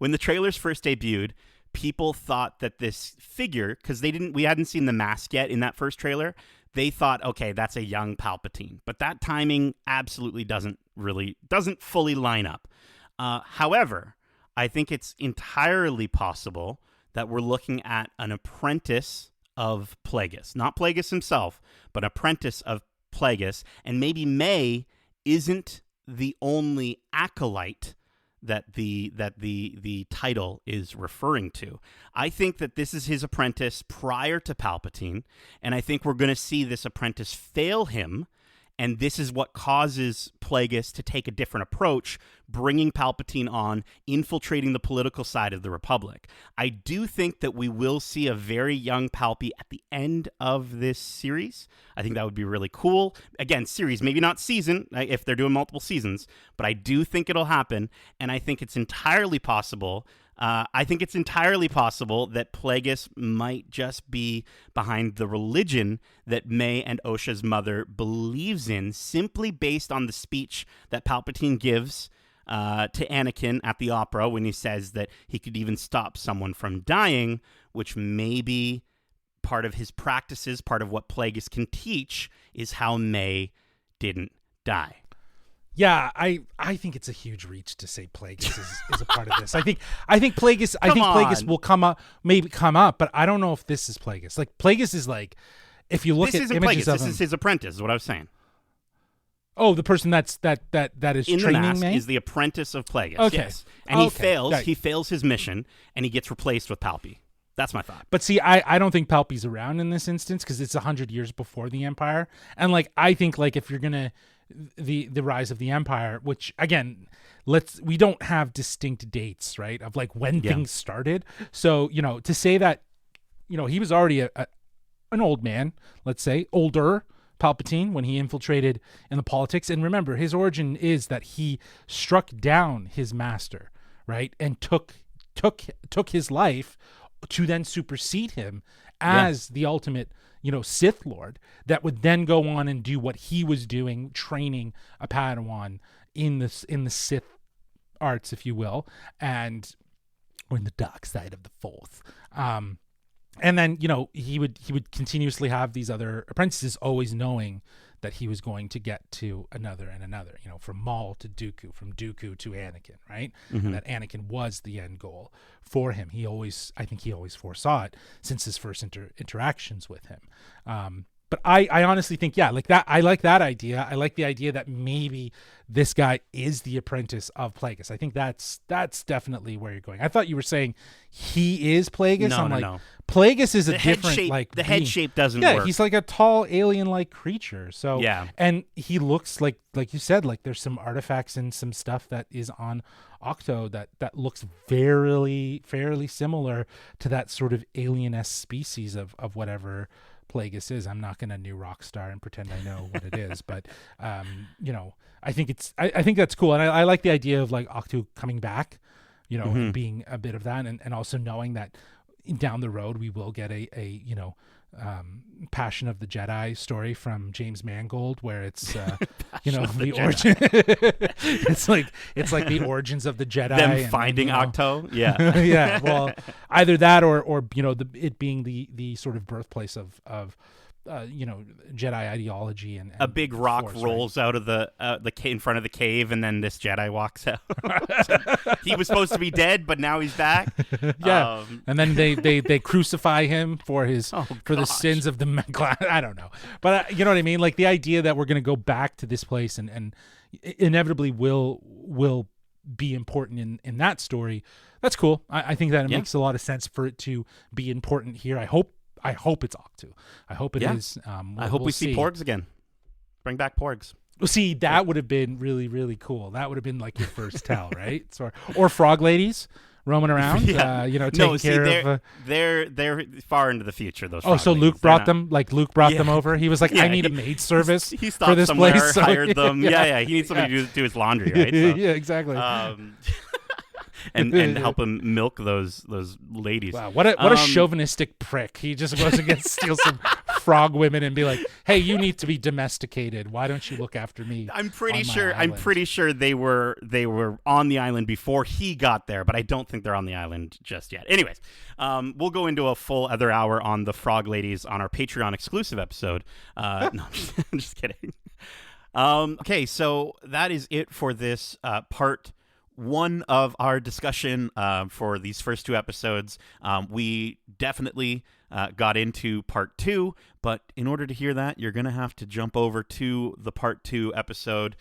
the trailers first debuted, people thought that this figure, because we hadn't seen the mask yet in that first trailer, they thought, okay, that's a young Palpatine. But that timing absolutely doesn't fully line up. However, I think it's entirely possible that we're looking at an apprentice of Plagueis. Not Plagueis himself, but apprentice of Plagueis. And maybe May isn't the only acolyte that the title is referring to. I think that this is his apprentice prior to Palpatine, and I think we're going to see this apprentice fail him, and this is what causes Plagueis to take a different approach, bringing Palpatine on, infiltrating the political side of the Republic. I do think that we will see a very young Palpy at the end of this series. I think that would be really cool. Again, series, maybe not season, if they're doing multiple seasons, but I do think it'll happen, and I think it's entirely possible. I think it's entirely possible that Plagueis might just be behind the religion that May and Osha's mother believes in, simply based on the speech that Palpatine gives to Anakin at the opera when he says that he could even stop someone from dying, which may be part of his practices, part of what Plagueis can teach, is how May didn't die. Yeah, I think it's a huge reach to say Plagueis is a part of this. I think Plagueis will come up, but I don't know if this is Plagueis. Like, Plagueis is like, if you look at images of him, this is his apprentice, is what I was saying. Oh, the person that is in training the mask May? is the apprentice of Plagueis. Okay. Yes. And he fails. Right. He fails his mission, and he gets replaced with Palpy. That's my thought. But see, I don't think Palpy's around in this instance, because it's 100 years before the Empire. And like, I think, like, if you're gonna the rise of the Empire, which again, we don't have distinct dates, right, of like when things started. So, you know, to say that, you know, he was already an old man, let's say older Palpatine when he infiltrated in the politics. And remember, his origin is that he struck down his master, right, and took his life to then supersede him as the ultimate, you know, Sith Lord, that would then go on and do what he was doing, training a Padawan in the Sith arts, if you will, and or in the dark side of the Force. And then, you know, he would continuously have these other apprentices, always knowing that he was going to get to another and another, you know, from Maul to Dooku, from Dooku to Anakin, right? Mm-hmm. And that Anakin was the end goal for him. I think he always foresaw it since his first interactions with him. But I honestly think, yeah, like that. I like that idea. I like the idea that maybe this guy is the apprentice of Plagueis. I think that's definitely where you're going. I thought you were saying he is Plagueis. No, I'm no, like, no. Plagueis is a The head different shape, like the head being. shape doesn't Yeah, work. he's like a tall alien-like creature. So Yeah. and he looks like you said, like there's some artifacts and some stuff that is on Octo that looks fairly similar to that sort of alien-esque species of whatever Plagueis is. I'm not going to new Rockstar and pretend I know what it is, but I think I think that's cool, and I like the idea of like Octo coming back, and being a bit of that, and also knowing that down the road we will get a Passion of the Jedi story from James Mangold, where it's the origin. it's like the origins of the Jedi. Them finding Octo. Yeah. Yeah. Well, either that or it being the sort of birthplace of Jedi ideology and a big rock Force, rolls out of the in front of the cave, and then this Jedi walks out. He was supposed to be dead, but now he's back. Yeah, and then they crucify him for the sins of the class. I don't know, but you know what I mean. Like the idea that we're going to go back to this place and inevitably will be important in that story. That's cool. I think that it makes a lot of sense for it to be important here. I hope it's Octo. I hope it is. I hope we see Porgs again. Bring back Porgs. Well, see, that would have been really, really cool. That would have been like your first tell, right? Or frog ladies roaming around, taking care of. They're far into the future. Those. Oh, so Luke brought them. Like Luke brought them over. He was like, I need a maid service he for this somewhere, place. So, hired them. Yeah. He needs somebody to do his laundry, right? So, yeah, exactly. And help him milk those ladies. Wow, what a chauvinistic prick! He just goes and steal some frog women and be like, "Hey, you need to be domesticated. Why don't you look after me?" I'm pretty sure they were on the island before he got there, but I don't think they're on the island just yet. Anyways, we'll go into a full other hour on the frog ladies on our Patreon exclusive episode. No, I'm just kidding. Okay, so that is it for this part one of our discussion for these first two episodes. We definitely got into part two, but in order to hear that, you're going to have to jump over to the part two episode,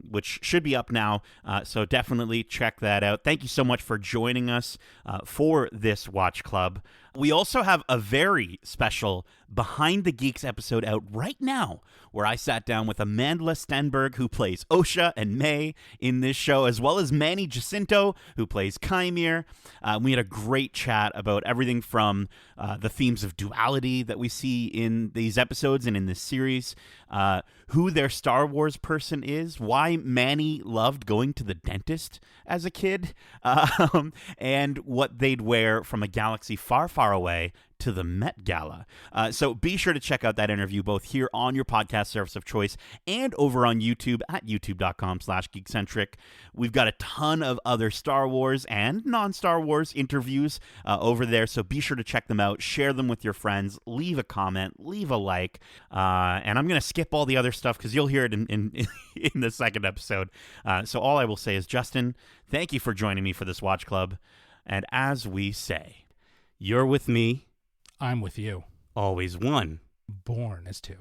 which should be up now. So definitely check that out. Thank you so much for joining us for this Watch Club. We also have a very special Behind the Geeks episode out right now, where I sat down with Amanda Stenberg, who plays Osha and May in this show, as well as Manny Jacinto, who plays Kymir. We had a great chat about everything from the themes of duality that we see in these episodes and in this series, who their Star Wars person is, why Manny loved going to the dentist as a kid, and what they'd wear from a galaxy far, far away to the Met Gala. So be sure to check out that interview both here on your podcast service of choice and over on YouTube at youtube.com/Geekcentric. We've got a ton of other Star Wars and non-Star Wars interviews over there, so be sure to check them out, share them with your friends, leave a comment, leave a like, and I'm going to skip all the other stuff because you'll hear it in the second episode. So all I will say is, Justin, thank you for joining me for this Watch Club, and as we say, you're with me, I'm with you. Always one. Born as two.